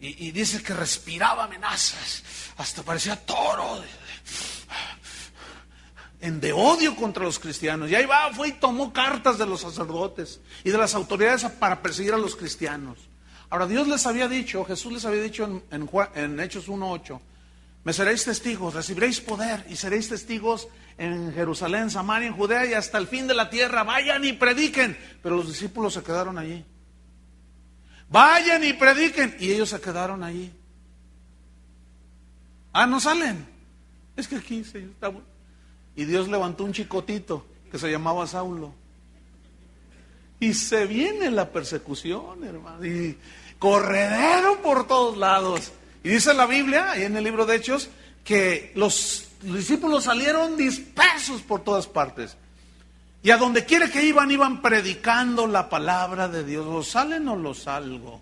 Y dice que respiraba amenazas, hasta parecía toro, de odio contra los cristianos. Y ahí fue y tomó cartas de los sacerdotes y de las autoridades para perseguir a los cristianos. Ahora, Dios les había dicho, Jesús les había dicho en Hechos 1:8, me seréis testigos, recibiréis poder y seréis testigos en Jerusalén, Samaria, en Judea y hasta el fin de la tierra. Vayan y prediquen. Pero los discípulos se quedaron allí. Vayan y prediquen. Y ellos se quedaron allí. No salen. Es que aquí, Señor, está bueno. Y Dios levantó un chicotito que se llamaba Saulo. Y se viene la persecución, hermano. Y corredero por todos lados. Y dice la Biblia, ahí en el libro de Hechos, que los discípulos salieron dispersos por todas partes. Y a donde quiera que iban predicando la palabra de Dios. ¿Los salen o los salgo?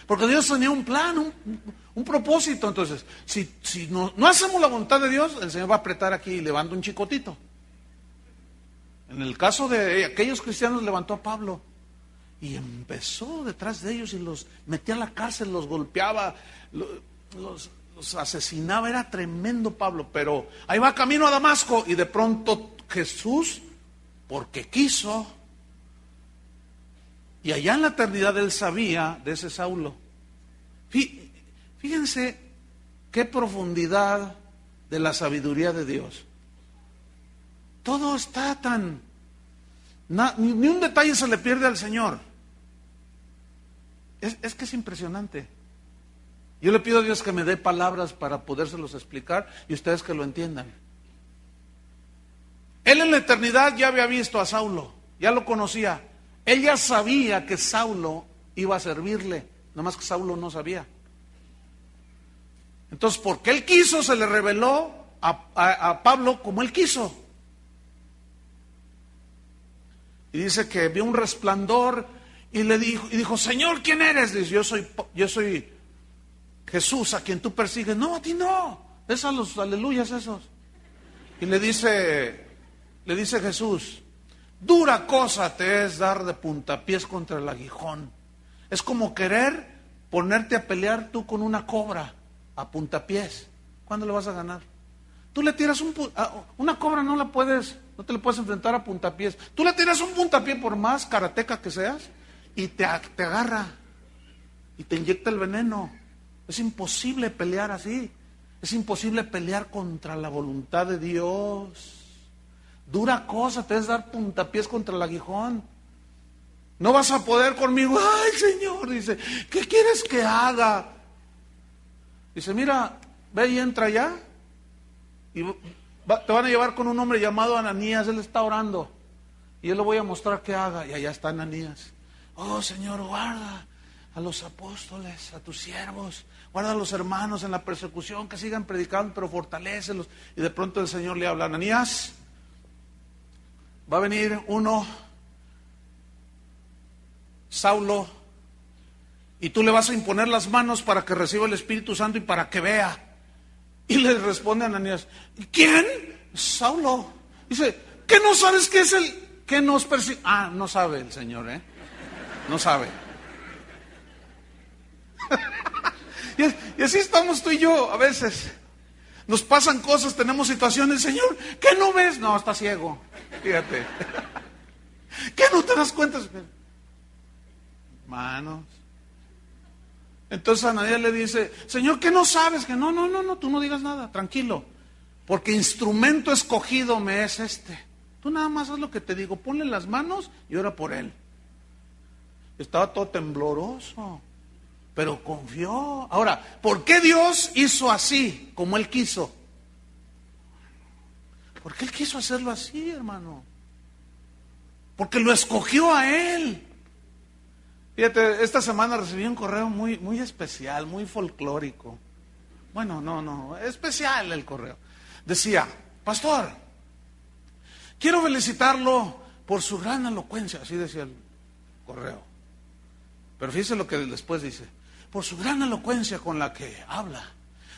Porque Dios tenía un plan, un propósito. Entonces, si no hacemos la voluntad de Dios, el Señor va a apretar aquí y levanta un chicotito. En el caso de aquellos cristianos, levantó a Pablo. Y empezó detrás de ellos y los metía a la cárcel, los golpeaba, los asesinaba. Era tremendo Pablo, pero ahí va camino a Damasco y de pronto Jesús, porque quiso, y allá en la eternidad él sabía de ese Saulo. Fíjense qué profundidad de la sabiduría de Dios. Todo está tan... ni un detalle se le pierde al Señor. Es que es impresionante. Yo le pido a Dios que me dé palabras para podérselos explicar y ustedes que lo entiendan. Él en la eternidad ya había visto a Saulo, ya lo conocía. Él ya sabía que Saulo iba a servirle, nomás que Saulo no sabía. Entonces, porque él quiso, se le reveló a Pablo como él quiso. Y dice que vio un resplandor y le dijo, Señor, ¿quién eres? Dice, yo soy Jesús a quien tú persigues. No, a ti no, es a los aleluyas esos. Y le dice Jesús, dura cosa te es dar de puntapiés contra el aguijón. Es como querer ponerte a pelear tú con una cobra a puntapiés. ¿Cuándo le vas a ganar? Tú le tiras una cobra, no te le puedes enfrentar a puntapiés. Tú le tiras un puntapié por más karateca que seas y te agarra y te inyecta el veneno. Es imposible pelear así. Es imposible pelear contra la voluntad de Dios. Dura cosa te es dar puntapiés contra el aguijón. No vas a poder conmigo. Ay, Señor, dice, ¿qué quieres que haga? Dice, mira, ve y entra allá. Y te van a llevar con un hombre llamado Ananías. Él está orando. Y yo le voy a mostrar qué haga. Y allá está Ananías. Oh, Señor, guarda a los apóstoles, a tus siervos. Guarda a los hermanos en la persecución, que sigan predicando, pero fortalécelos. Y de pronto el Señor le habla, Ananías, va a venir uno, Saulo, y tú le vas a imponer las manos para que reciba el Espíritu Santo y para que vea. Y le responde a Ananías, ¿quién? Saulo. Dice, ¿qué no sabes qué es el que nos persigue? No sabe el Señor, no sabe. Y así estamos tú y yo a veces. Nos pasan cosas, tenemos situaciones, Señor, ¿qué no ves? No, está ciego. Fíjate. ¿Qué no te das cuenta? Hermanos. Entonces Ananías le dice, Señor, ¿qué no sabes? Que no, tú no digas nada, tranquilo. Porque instrumento escogido me es este. Tú nada más haz lo que te digo, ponle las manos y ora por él. Estaba todo tembloroso, pero confió. Ahora, ¿por qué Dios hizo así, como Él quiso? ¿Por qué Él quiso hacerlo así, hermano? Porque lo escogió a Él. Fíjate, esta semana recibí un correo muy especial, muy folclórico. Bueno, no, especial el correo. Decía, pastor, quiero felicitarlo por su gran elocuencia, así decía el correo. Pero fíjese lo que después dice: por su gran elocuencia con la que habla,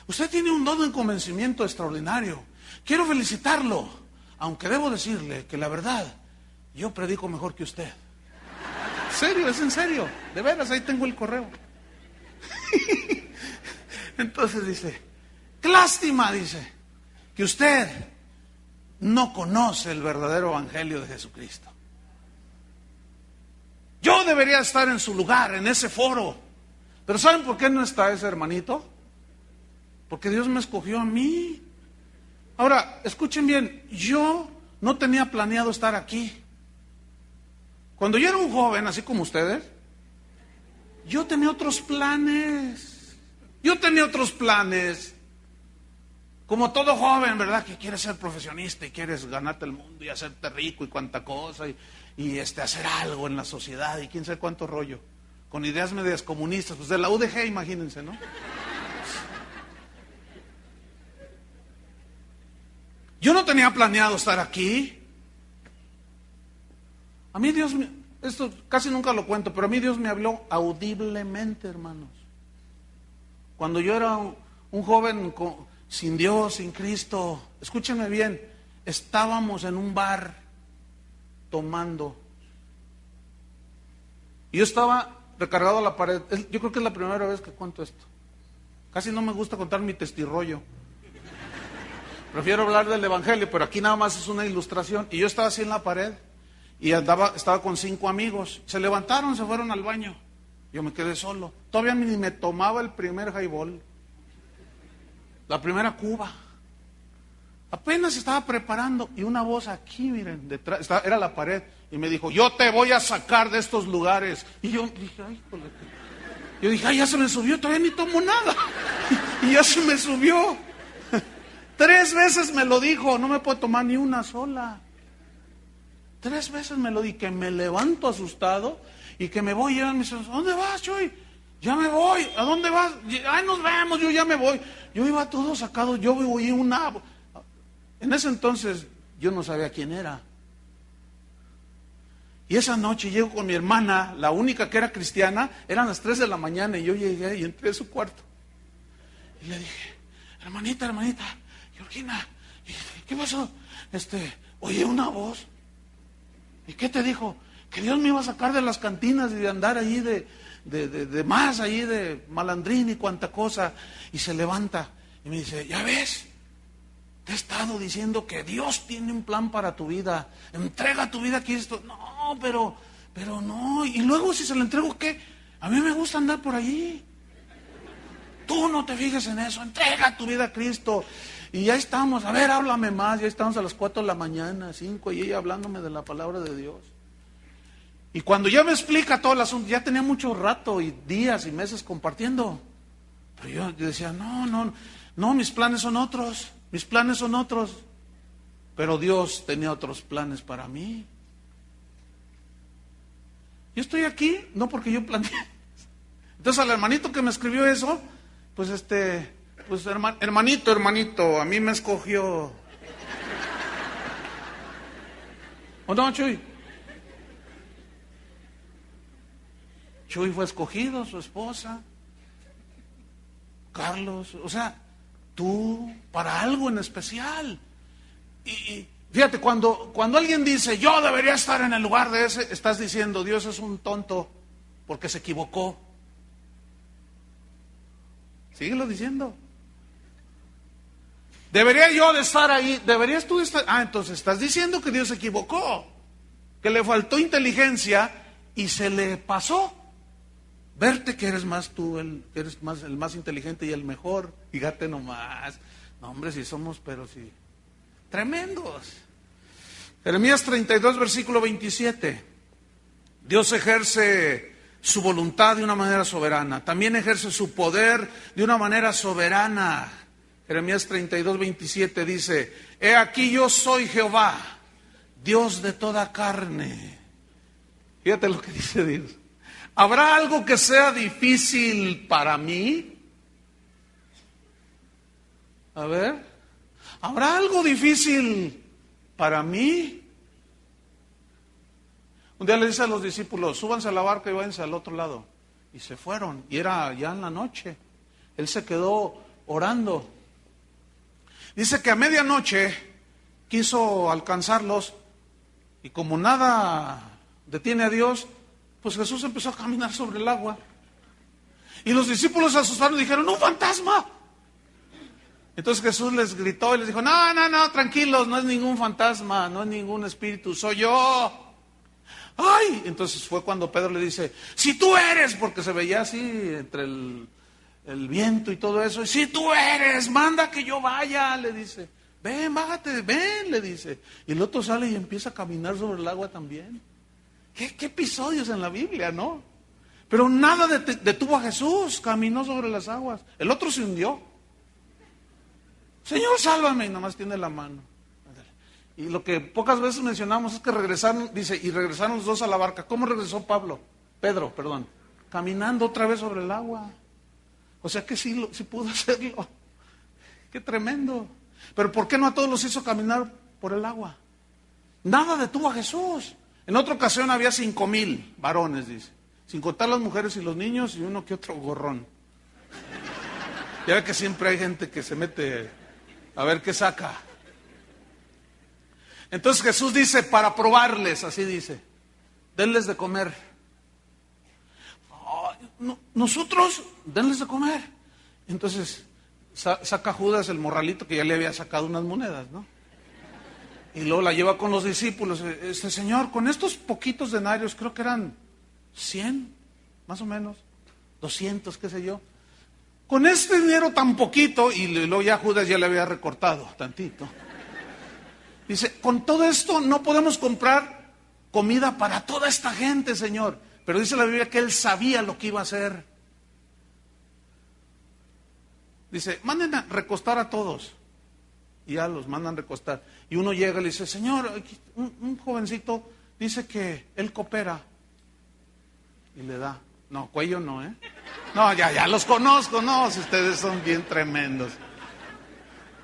usted tiene un don de convencimiento extraordinario. Quiero felicitarlo, aunque debo decirle que la verdad, yo predico mejor que usted. ¿En serio? ¿Es en serio? De veras, ahí tengo el correo. Entonces dice: qué lástima, dice, que usted no conoce el verdadero evangelio de Jesucristo. Yo debería estar en su lugar, en ese foro. Pero ¿saben por qué no está ese hermanito? Porque Dios me escogió a mí. Ahora, escuchen bien, yo no tenía planeado estar aquí. Cuando yo era un joven, así como ustedes, yo tenía otros planes. Como todo joven, ¿verdad? Que quiere ser profesionista y quieres ganarte el mundo y hacerte rico y cuánta cosa y hacer algo en la sociedad y quién sabe cuánto rollo. Con ideas medias comunistas, pues de la UDG, imagínense, ¿no? Yo no tenía planeado estar aquí. A mí Dios, esto casi nunca lo cuento, pero a mí Dios me habló audiblemente, hermanos. Cuando yo era un joven sin Dios, sin Cristo, escúchenme bien, estábamos en un bar tomando. Y yo estaba recargado a la pared. Yo creo que es la primera vez que cuento esto. Casi no me gusta contar mi testirrollo. Prefiero hablar del evangelio, pero aquí nada más es una ilustración. Y yo estaba así en la pared y estaba con 5 amigos. Se levantaron, se fueron al baño. Yo me quedé solo. Todavía ni me tomaba el primer highball, la primera cuba. Apenas estaba preparando y una voz aquí, miren, detrás, era la pared, y me dijo: yo te voy a sacar de estos lugares. Y yo dije: ay, ay, ya se me subió, todavía ni tomo nada. Y ya se me subió. 3 veces me lo dijo, no me puedo tomar ni una sola. 3 veces me lo di, que me levanto asustado y que me voy. Y me dicen: ¿a dónde vas, Chuy? Ya me voy. ¿A dónde vas? Ay, nos vemos, yo ya me voy. Yo iba todo sacado, yo oí una... En ese entonces yo no sabía quién era. Y esa noche llego con mi hermana, la única que era cristiana, eran las 3 de la mañana y yo llegué y entré a su cuarto. Y le dije: hermanita, Georgina, ¿qué pasó? Oye una voz. ¿Y qué te dijo? Que Dios me iba a sacar de las cantinas y de andar ahí de más, ahí de malandrín y cuanta cosa. Y se levanta y me dice: ya ves, te he estado diciendo que Dios tiene un plan para tu vida. Entrega tu vida a Cristo. No, pero no. Y luego, si se lo entrego, ¿qué? A mí me gusta andar por allí. Tú no te fijes en eso. Entrega tu vida a Cristo. Y ya estamos, a ver, háblame más. Ya estamos a las 4 de la mañana, 5, y ella hablándome de la palabra de Dios. Y cuando ya me explica todo el asunto, ya tenía mucho rato y días y meses compartiendo. Pero yo decía: no, mis planes son otros. Pero Dios tenía otros planes para mí. Yo estoy aquí, no porque yo planeé. Entonces al hermanito que me escribió eso, pues hermanito, a mí me escogió. ¿O no, Chuy? Chuy fue escogido, su esposa, Carlos, o sea, tú, para algo en especial. Y fíjate, cuando alguien dice: yo debería estar en el lugar de ese, estás diciendo: Dios es un tonto porque se equivocó. Síguelo diciendo. Debería yo de estar ahí, deberías tú estar. Entonces estás diciendo que Dios se equivocó, que le faltó inteligencia y se le pasó verte que eres más tú, el más inteligente y el mejor. Fíjate nomás. No, hombre, si somos, pero sí, tremendos. Jeremías 32, versículo 27. Dios ejerce su voluntad de una manera soberana. También ejerce su poder de una manera soberana. Jeremías 32, 27 dice: he aquí yo soy Jehová, Dios de toda carne. Fíjate lo que dice Dios. ¿Habrá algo que sea difícil para mí? A ver, ¿habrá algo difícil para mí? Un día le dice a los discípulos: súbanse a la barca y váyanse al otro lado. Y se fueron, y era ya en la noche. Él se quedó orando. Dice que a medianoche quiso alcanzarlos, y como nada detiene a Dios, pues Jesús empezó a caminar sobre el agua. Y los discípulos se asustaron y dijeron, ¡un fantasma! Entonces Jesús les gritó y les dijo, no, tranquilos, no es ningún fantasma, no es ningún espíritu, soy yo. ¡Ay! Entonces fue cuando Pedro le dice, si tú eres, porque se veía así entre el viento y todo eso, si tú eres, manda que yo vaya, le dice. Ven, bájate, ven, le dice. Y el otro sale y empieza a caminar sobre el agua también. ¿Qué episodios en la Biblia, no? Pero nada detuvo a Jesús, caminó sobre las aguas. El otro se hundió. Señor, sálvame, y nada más tiene la mano. Y lo que pocas veces mencionamos es que regresaron, dice, y regresaron los dos a la barca. ¿Cómo regresó Pedro, caminando otra vez sobre el agua. O sea que sí pudo hacerlo. Qué tremendo. Pero ¿por qué no a todos los hizo caminar por el agua? Nada detuvo a Jesús. En otra ocasión había 5,000 varones, dice, sin contar las mujeres y los niños y uno que otro gorrón. Ya ve que siempre hay gente que se mete a ver qué saca. Entonces Jesús dice, para probarles, así dice, denles de comer. Nosotros, denles de comer. Entonces saca Judas el morralito que ya le había sacado unas monedas, ¿no? Y luego la lleva con los discípulos. Señor, con estos poquitos denarios, creo que eran 100, más o menos, 200, qué sé yo. Con este dinero tan poquito, y luego ya Judas ya le había recortado tantito. Dice, con todo esto no podemos comprar comida para toda esta gente, Señor. Pero dice la Biblia que él sabía lo que iba a hacer. Dice, manden a recostar a todos. Y ya los mandan recostar. Y uno llega y le dice, Señor, un jovencito dice que él coopera. Y le da. No, cuello no, ¿eh? No, ya los conozco, no, si ustedes son bien tremendos.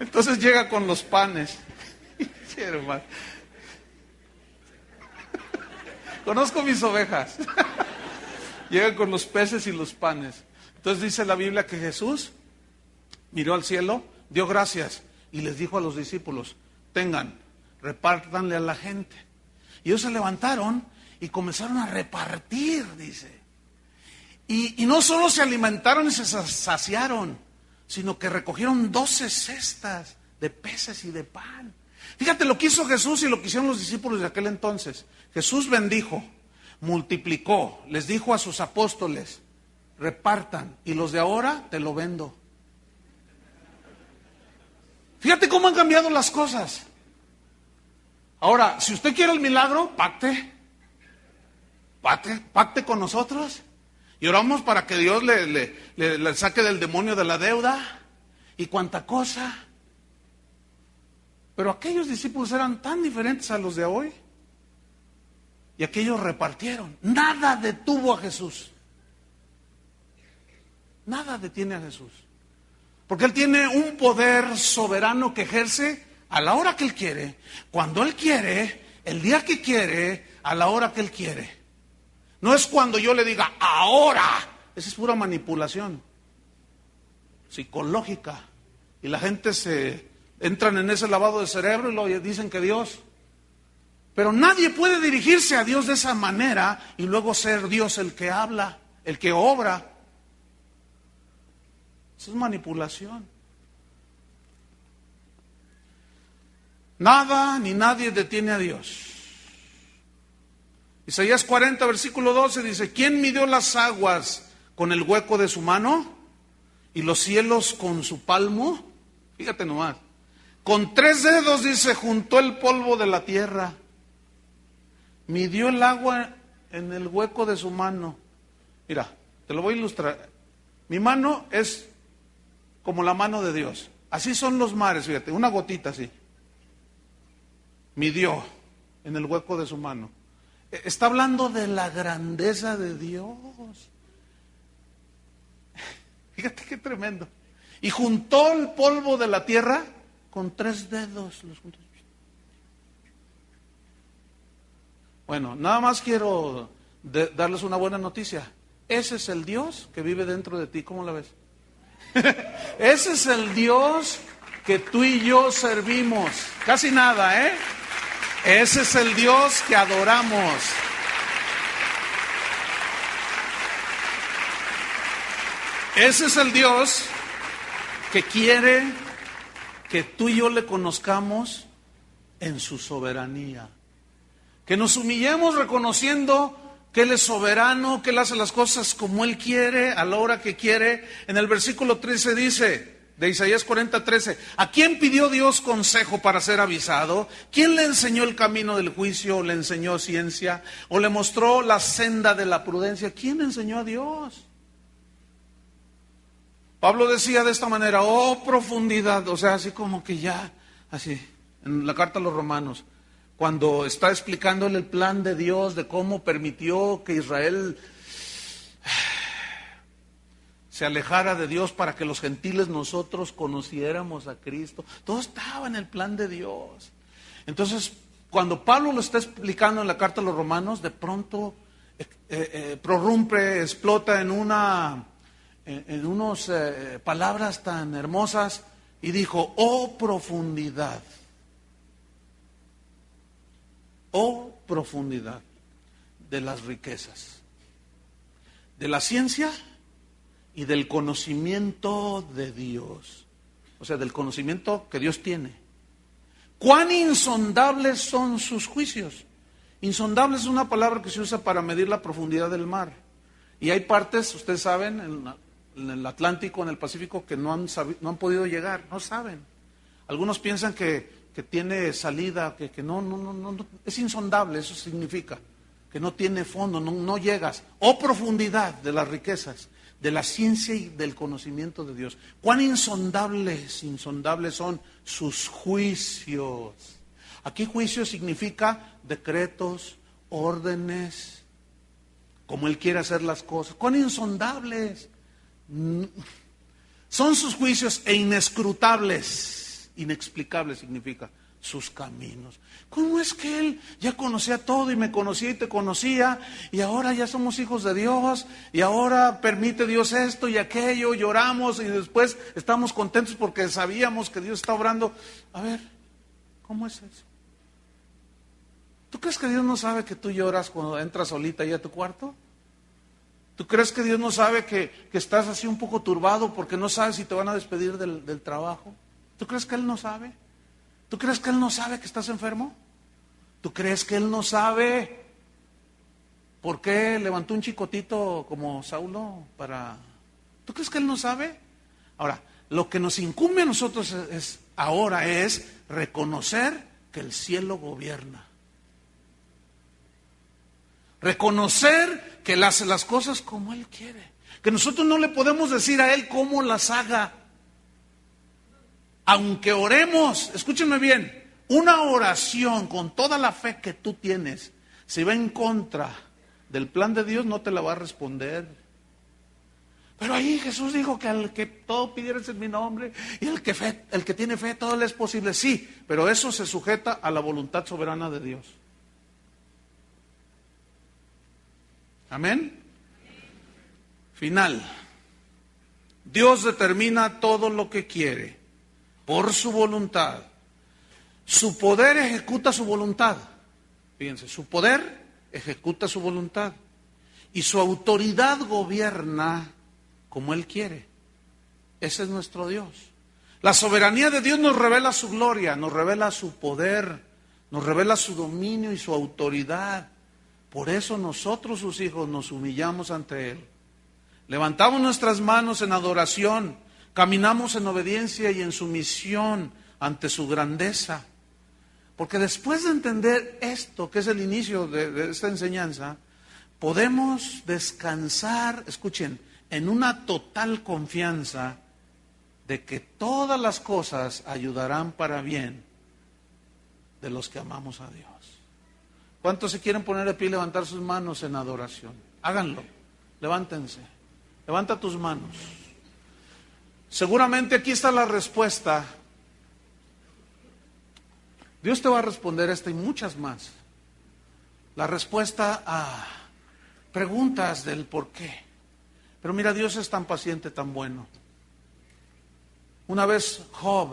Entonces llega con los panes. Sí, hermano. Conozco mis ovejas. Llega con los peces y los panes. Entonces dice la Biblia que Jesús miró al cielo, dio gracias y les dijo a los discípulos, tengan, repártanle a la gente. Y ellos se levantaron y comenzaron a repartir, dice. Y no solo se alimentaron y se saciaron, sino que recogieron 12 cestas de peces y de pan. Fíjate lo que hizo Jesús y lo que hicieron los discípulos de aquel entonces. Jesús bendijo, multiplicó, les dijo a sus apóstoles, repartan, y los de ahora te lo vendo. Fíjate cómo han cambiado las cosas. Ahora, si usted quiere el milagro, pacte con nosotros. Y oramos para que Dios le saque del demonio de la deuda y cuanta cosa. Pero aquellos discípulos eran tan diferentes a los de hoy. Y aquellos repartieron. Nada detuvo a Jesús. Nada detiene a Jesús. Porque Él tiene un poder soberano que ejerce a la hora que Él quiere, cuando Él quiere, el día que quiere, a la hora que Él quiere. No es cuando yo le diga, ahora. Esa es pura manipulación psicológica. Y la gente entran en ese lavado de cerebro y lo dicen que Dios. Pero nadie puede dirigirse a Dios de esa manera y luego ser Dios el que habla, el que obra. Eso es manipulación. Nada ni nadie detiene a Dios. Isaías 40, versículo 12 dice, ¿quién midió las aguas con el hueco de su mano y los cielos con su palmo? Fíjate nomás. Con 3 dedos, dice, juntó el polvo de la tierra. Midió el agua en el hueco de su mano. Mira, te lo voy a ilustrar. Mi mano es como la mano de Dios. Así son los mares, fíjate, una gotita así. Midió en el hueco de su mano. Está hablando de la grandeza de Dios. Fíjate qué tremendo. Y juntó el polvo de la tierra con 3 dedos. Bueno, nada más quiero darles una buena noticia. Ese es el Dios que vive dentro de ti. ¿Cómo la ves? Ese es el Dios que tú y yo servimos. Casi nada, ¿eh? Ese es el Dios que adoramos. Ese es el Dios que quiere que tú y yo le conozcamos en su soberanía. Que nos humillemos reconociendo que Él es soberano, que Él hace las cosas como Él quiere, a la hora que quiere. En el versículo 13 dice, de Isaías 40:13, ¿a quién pidió Dios consejo para ser avisado? ¿Quién le enseñó el camino del juicio, o le enseñó ciencia, o le mostró la senda de la prudencia? ¿Quién enseñó a Dios? Pablo decía de esta manera, oh profundidad, o sea, así como que ya, así, en la carta a los Romanos, cuando está explicándole el plan de Dios, de cómo permitió que Israel se alejara de Dios para que los gentiles nosotros conociéramos a Cristo. Todo estaba en el plan de Dios. Entonces, cuando Pablo lo está explicando en la carta a los Romanos, de pronto prorrumpe, explota en unas palabras tan hermosas y dijo, oh profundidad de las riquezas, de la ciencia y del conocimiento de Dios, o sea, del conocimiento que Dios tiene. ¿Cuán insondables son sus juicios? Insondable es una palabra que se usa para medir la profundidad del mar. Y hay partes, ustedes saben, en el Atlántico, en el Pacífico, que no han podido llegar, no saben. Algunos piensan que tiene salida, que no, es insondable, eso significa que no tiene fondo, no llegas. Oh profundidad de las riquezas, de la ciencia y del conocimiento de Dios. Cuán insondables son sus juicios. Aquí juicio significa decretos, órdenes, como Él quiere hacer las cosas. Cuán insondables son sus juicios e inescrutables. Inexplicable significa sus caminos. ¿Cómo es que Él ya conocía todo y me conocía y te conocía y ahora ya somos hijos de Dios y ahora permite Dios esto y aquello, lloramos y después estamos contentos porque sabíamos que Dios está obrando? A ver, ¿cómo es eso? ¿Tú crees que Dios no sabe que tú lloras cuando entras solita ahí a tu cuarto? ¿Tú crees que Dios no sabe que estás así un poco turbado porque no sabes si te van a despedir del trabajo? ¿Tú crees que Él no sabe? ¿Tú crees que Él no sabe que estás enfermo? ¿Tú crees que Él no sabe por qué levantó un chicotito como Saulo para... ¿Tú crees que Él no sabe? Ahora, lo que nos incumbe a nosotros ahora es reconocer que el cielo gobierna. Reconocer que Él hace las cosas como Él quiere. Que nosotros no le podemos decir a Él cómo las haga. Aunque oremos, escúchenme bien, una oración con toda la fe que tú tienes, si va en contra del plan de Dios, no te la va a responder. Pero ahí Jesús dijo que al que todo pidieras en mi nombre, y el que tiene fe, todo le es posible. Sí, pero eso se sujeta a la voluntad soberana de Dios. Amén. Final. Dios determina todo lo que quiere por su voluntad. Su poder ejecuta su voluntad. Fíjense, su poder ejecuta su voluntad. Y su autoridad gobierna como Él quiere. Ese es nuestro Dios. La soberanía de Dios nos revela su gloria, nos revela su poder, nos revela su dominio y su autoridad. Por eso nosotros, sus hijos, nos humillamos ante Él. Levantamos nuestras manos en adoración, caminamos en obediencia y en sumisión ante su grandeza. Porque después de entender esto, que es el inicio de esta enseñanza, podemos descansar, escuchen, en una total confianza de que todas las cosas ayudarán para bien de los que amamos a Dios. ¿Cuántos se quieren poner de pie y levantar sus manos en adoración? Háganlo, levántense, levanta tus manos. Seguramente aquí está la respuesta. Dios te va a responder esta y muchas más. La respuesta a preguntas del por qué. Pero mira, Dios es tan paciente, tan bueno. Una vez Job,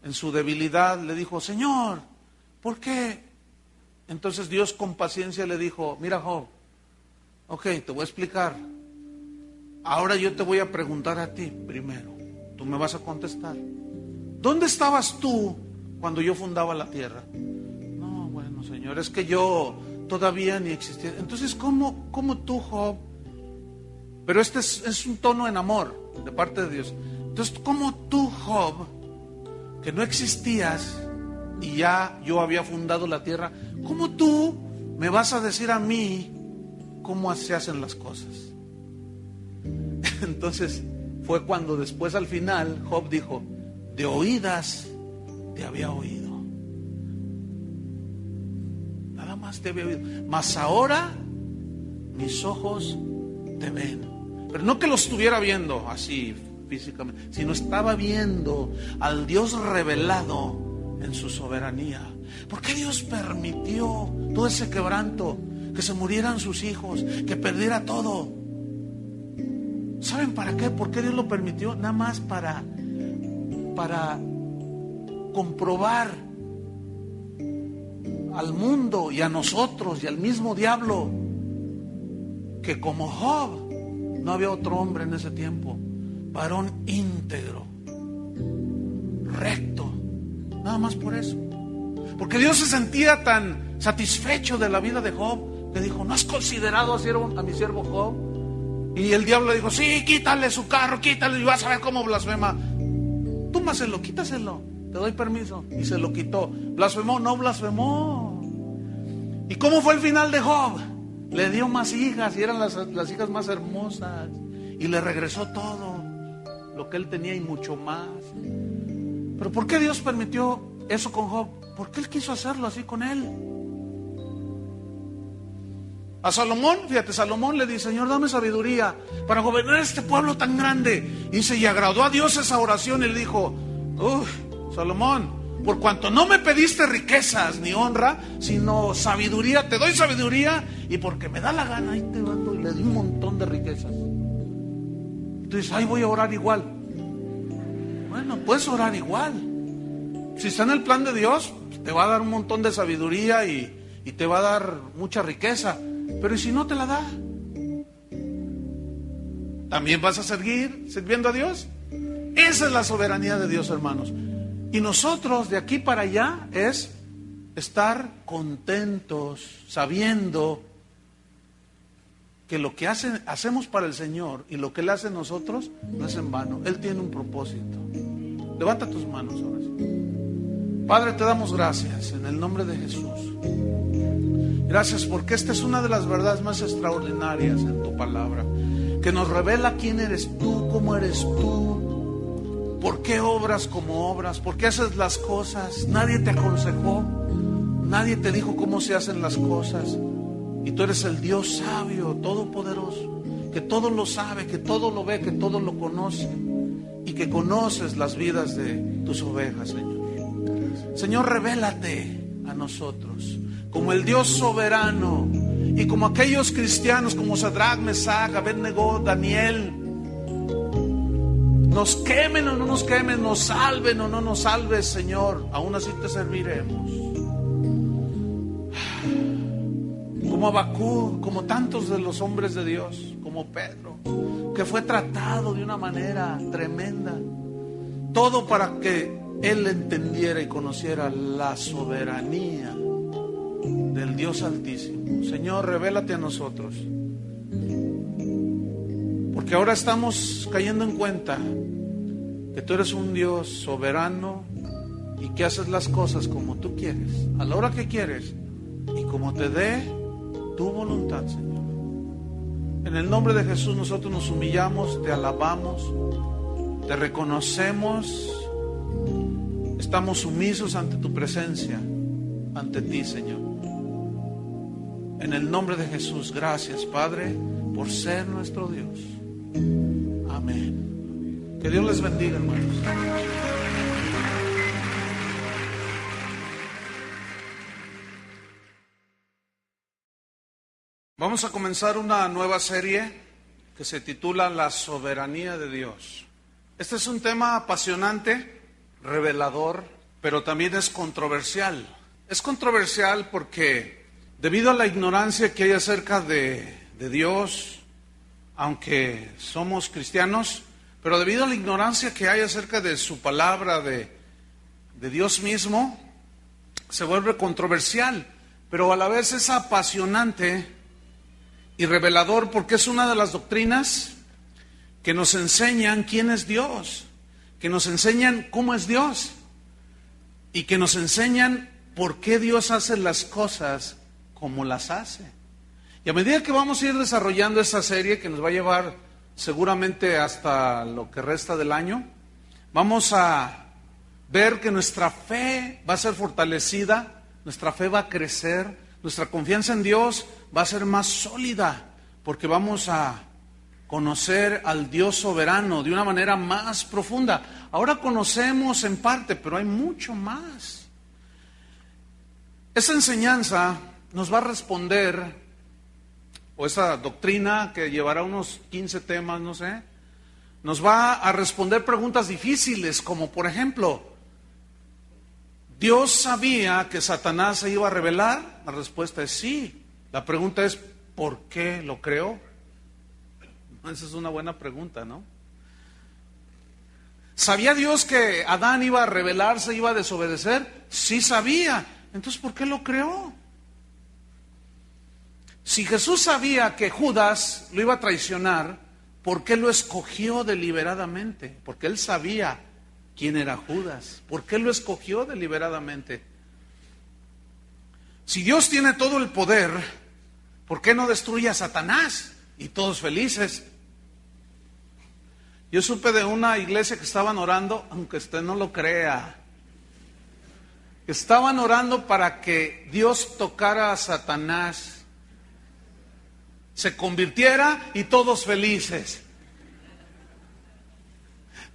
en su debilidad, le dijo: Señor, ¿por qué? Entonces Dios con paciencia le dijo: mira, Job, ok, te voy a explicar. Ahora yo te voy a preguntar a ti primero. Tú me vas a contestar. ¿Dónde estabas tú cuando yo fundaba la tierra? No, bueno, Señor, es que yo todavía ni existía. Entonces, ¿cómo tú, Job? Pero este es un tono en amor de parte de Dios. Entonces, ¿cómo tú, Job, que no existías y ya yo había fundado la tierra, cómo tú me vas a decir a mí cómo se hacen las cosas? Entonces fue cuando después al final Job dijo: de oídas te había oído, nada más te había oído, mas ahora mis ojos te ven. Pero no que lo estuviera viendo así físicamente, sino estaba viendo al Dios revelado en su soberanía. ¿Por qué Dios permitió todo ese quebranto? Que se murieran sus hijos, que perdiera todo. ¿Saben para qué? ¿Por qué Dios lo permitió? Nada más para comprobar al mundo y a nosotros y al mismo diablo que como Job no había otro hombre en ese tiempo, varón íntegro, recto. Nada más por eso. Porque Dios se sentía tan satisfecho de la vida de Job que dijo: ¿no has considerado a mi siervo Job? Y el diablo le dijo: sí, quítale su carro, quítale, y vas a ver cómo blasfema. Túmaselo, quítaselo, te doy permiso. Y se lo quitó. ¿Blasfemó? No blasfemó. ¿Y cómo fue el final de Job? Le dio más hijas y eran las hijas más hermosas. Y le regresó todo lo que él tenía y mucho más. ¿Pero por qué Dios permitió eso con Job? Porque él quiso hacerlo así con él. A Salomón, fíjate, Salomón le dice: Señor, dame sabiduría para gobernar este pueblo tan grande. Y dice, y agradó a Dios esa oración y le dijo: Salomón, por cuanto no me pediste riquezas ni honra, sino sabiduría, te doy sabiduría, y porque me da la gana, ahí te mando, y le di un montón de riquezas. Entonces, ahí voy a orar igual. Bueno, puedes orar igual. Si está en el plan de Dios, te va a dar un montón de sabiduría y te va a dar mucha riqueza. Pero ¿y si no te la da? ¿También vas a seguir sirviendo a Dios? Esa es la soberanía de Dios, hermanos. Y nosotros de aquí para allá es estar contentos, sabiendo que lo que hacemos para el Señor y lo que Él hace en nosotros no es en vano. Él tiene un propósito. Levanta tus manos ahora. Padre, te damos gracias en el nombre de Jesús. Gracias porque esta es una de las verdades más extraordinarias en tu palabra, que nos revela quién eres tú, cómo eres tú, por qué obras como obras, por qué haces las cosas. Nadie te aconsejó, nadie te dijo cómo se hacen las cosas. Y tú eres el Dios sabio, todopoderoso, que todo lo sabe, que todo lo ve, que todo lo conoce, y que conoces las vidas de tus ovejas, Señor. Señor, revélate a nosotros como el Dios soberano, y como aquellos cristianos como Sadrach, Mesach, Abednego, Daniel. Nos quemen o no nos quemen, nos salven o no nos salves, Señor, aún así te serviremos. Como Habacuc, como tantos de los hombres de Dios, como Pedro, que fue tratado de una manera tremenda. Todo para que él entendiera y conociera la soberanía del Dios Altísimo. Señor, revélate a nosotros, porque ahora estamos cayendo en cuenta que tú eres un Dios soberano y que haces las cosas como tú quieres, a la hora que quieres y como te dé tu voluntad, Señor. En el nombre de Jesús nosotros nos humillamos, te alabamos, te reconocemos, estamos sumisos ante tu presencia, ante ti, Señor. En el nombre de Jesús, gracias, Padre, por ser nuestro Dios. Amén. Que Dios les bendiga, hermanos. Vamos a comenzar una nueva serie que se titula La soberanía de Dios. Este es un tema apasionante, revelador, pero también es controversial. Es controversial porque debido a la ignorancia que hay acerca de Dios, aunque somos cristianos, pero debido a la ignorancia que hay acerca de su palabra, de Dios mismo, se vuelve controversial, pero a la vez es apasionante y revelador porque es una de las doctrinas que nos enseñan quién es Dios, que nos enseñan cómo es Dios y que nos enseñan por qué Dios hace las cosas como las hace. Y a medida que vamos a ir desarrollando esta serie, que nos va a llevar seguramente hasta lo que resta del año, vamos a ver que nuestra fe va a ser fortalecida, nuestra fe va a crecer, nuestra confianza en Dios va a ser más sólida, porque vamos a conocer al Dios soberano de una manera más profunda. Ahora conocemos en parte, pero hay mucho más. Esa enseñanza nos va a responder, o esa doctrina que llevará unos 15 temas, no sé, nos va a responder preguntas difíciles, como por ejemplo, ¿Dios sabía que Satanás se iba a revelar? La respuesta es sí. La pregunta es, ¿por qué lo creó? Esa es una buena pregunta, ¿no? ¿Sabía Dios que Adán iba a rebelarse, iba a desobedecer? Sí sabía. Entonces, ¿por qué lo creó? Si Jesús sabía que Judas lo iba a traicionar, ¿por qué lo escogió deliberadamente? Porque él sabía quién era Judas. ¿Por qué lo escogió deliberadamente? Si Dios tiene todo el poder, ¿por qué no destruye a Satanás y todos felices? Yo supe de una iglesia que estaban orando, aunque usted no lo crea, estaban orando para que Dios tocara a Satanás, se convirtiera y todos felices.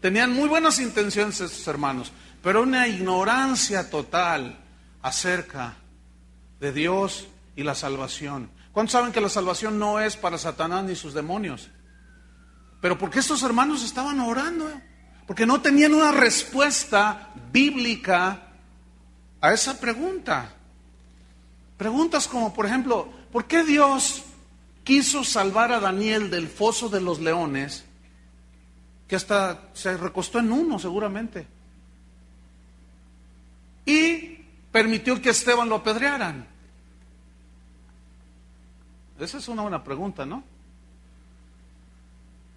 Tenían muy buenas intenciones estos hermanos, pero una ignorancia total acerca de Dios y la salvación. ¿Cuántos saben que la salvación no es para Satanás ni sus demonios? Pero ¿por qué estos hermanos estaban orando? Porque no tenían una respuesta bíblica a esa pregunta. Preguntas como, por ejemplo, ¿por qué Dios quiso salvar a Daniel del foso de los leones, que hasta se recostó en uno seguramente, y permitió que a Esteban lo apedrearan? Esa es una buena pregunta, ¿no?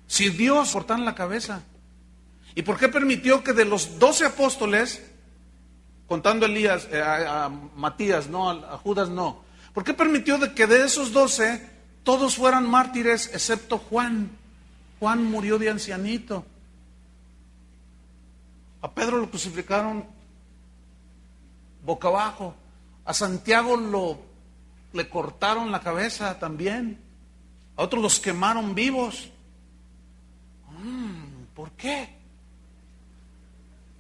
Si Dios cortara la cabeza, ¿y por qué permitió que de los 12 apóstoles, contando a Elías, a Matías, no, a Judas no, ¿por qué permitió que de esos 12 todos fueran mártires excepto Juan? Juan murió de ancianito. A Pedro lo crucificaron boca abajo. A Santiago le cortaron la cabeza también. A otros los quemaron vivos. ¿Por qué?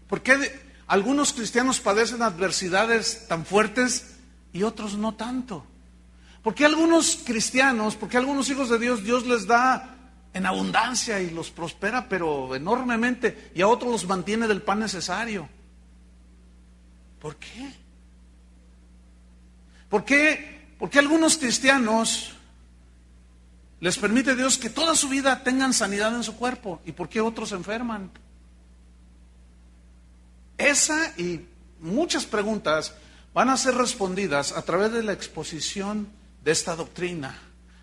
¿Por qué algunos cristianos padecen adversidades tan fuertes y otros no tanto? ¿Por qué algunos cristianos, por qué algunos hijos de Dios, Dios les da en abundancia y los prospera, pero enormemente, y a otros los mantiene del pan necesario? ¿Por qué? ¿Por qué algunos cristianos les permite Dios que toda su vida tengan sanidad en su cuerpo? ¿Y por qué otros se enferman? Esa y muchas preguntas van a ser respondidas a través de la exposición de esta doctrina.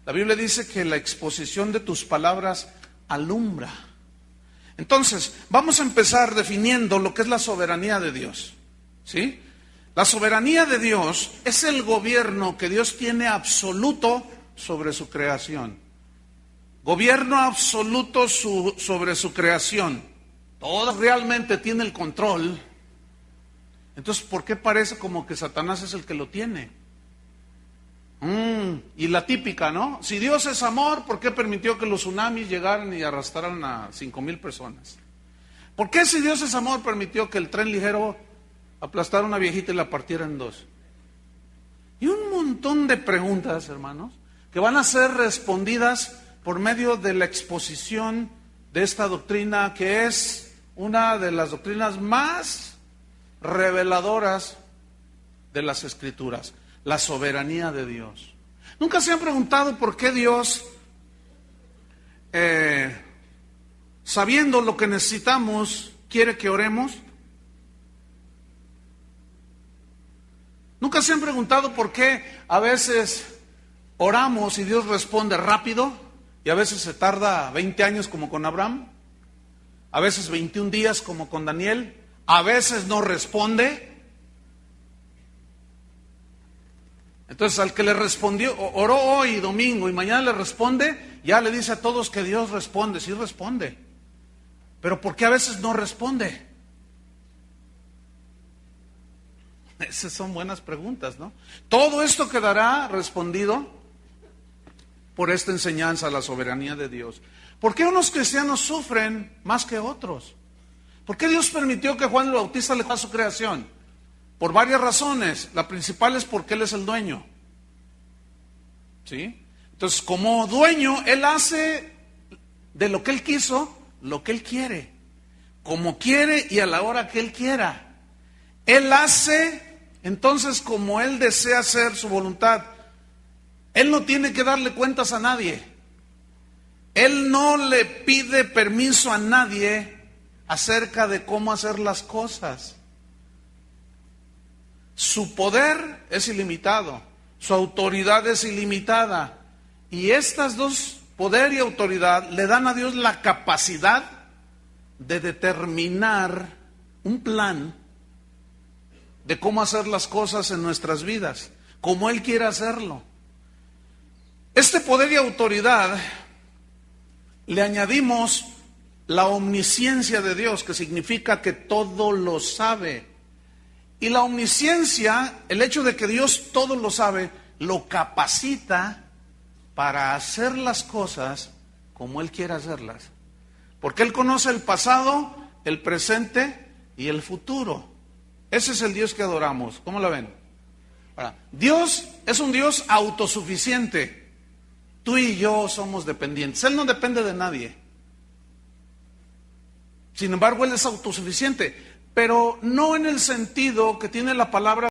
La Biblia dice que la exposición de tus palabras alumbra. Entonces, vamos a empezar definiendo lo que es la soberanía de Dios. ¿Sí? La soberanía de Dios es el gobierno que Dios tiene absoluto sobre su creación. Gobierno absoluto sobre su creación. Todo realmente tiene el control. Entonces, ¿por qué parece como que Satanás es el que lo tiene? Y la típica, ¿no? Si Dios es amor, ¿por qué permitió que los tsunamis llegaran y arrastraran a 5,000 personas? ¿Por qué, si Dios es amor, permitió que el tren ligero aplastara a una viejita y la partiera en dos? Y un montón de preguntas, hermanos, que van a ser respondidas por medio de la exposición de esta doctrina, que es una de las doctrinas más reveladoras de las Escrituras, la soberanía de Dios. ¿Nunca se han preguntado por qué Dios, sabiendo lo que necesitamos, quiere que oremos? ¿Nunca se han preguntado por qué a veces oramos y Dios responde rápido y a veces se tarda 20 años como con Abraham? A veces 21 días como con Daniel, a veces no responde. Entonces al que le respondió, oró hoy domingo y mañana le responde, ya le dice a todos que Dios responde, sí responde. Pero ¿por qué a veces no responde? Esas son buenas preguntas, ¿no? Todo esto quedará respondido por esta enseñanza, la soberanía de Dios. ¿Por qué unos cristianos sufren más que otros? ¿Por qué Dios permitió que Juan el Bautista le dejara su creación? Por varias razones. La principal es porque Él es el dueño. ¿Sí? Entonces, como dueño, Él hace de lo que Él quiso, lo que Él quiere. Como quiere y a la hora que Él quiera. Él hace, entonces, como Él desea hacer su voluntad. Él no tiene que darle cuentas a nadie. Él no le pide permiso a nadie acerca de cómo hacer las cosas. Su poder es ilimitado, su autoridad es ilimitada. Y estas dos, poder y autoridad, le dan a Dios la capacidad de determinar un plan de cómo hacer las cosas en nuestras vidas, como Él quiere hacerlo. Este poder y autoridad le añadimos la omnisciencia de Dios, que significa que todo lo sabe. Y la omnisciencia, el hecho de que Dios todo lo sabe, lo capacita para hacer las cosas como Él quiere hacerlas. Porque Él conoce el pasado, el presente y el futuro. Ese es el Dios que adoramos. ¿Cómo lo ven? Ahora, Dios es un Dios autosuficiente. Tú y yo somos dependientes. Él no depende de nadie. Sin embargo, Él es autosuficiente, pero no en el sentido que tiene la palabra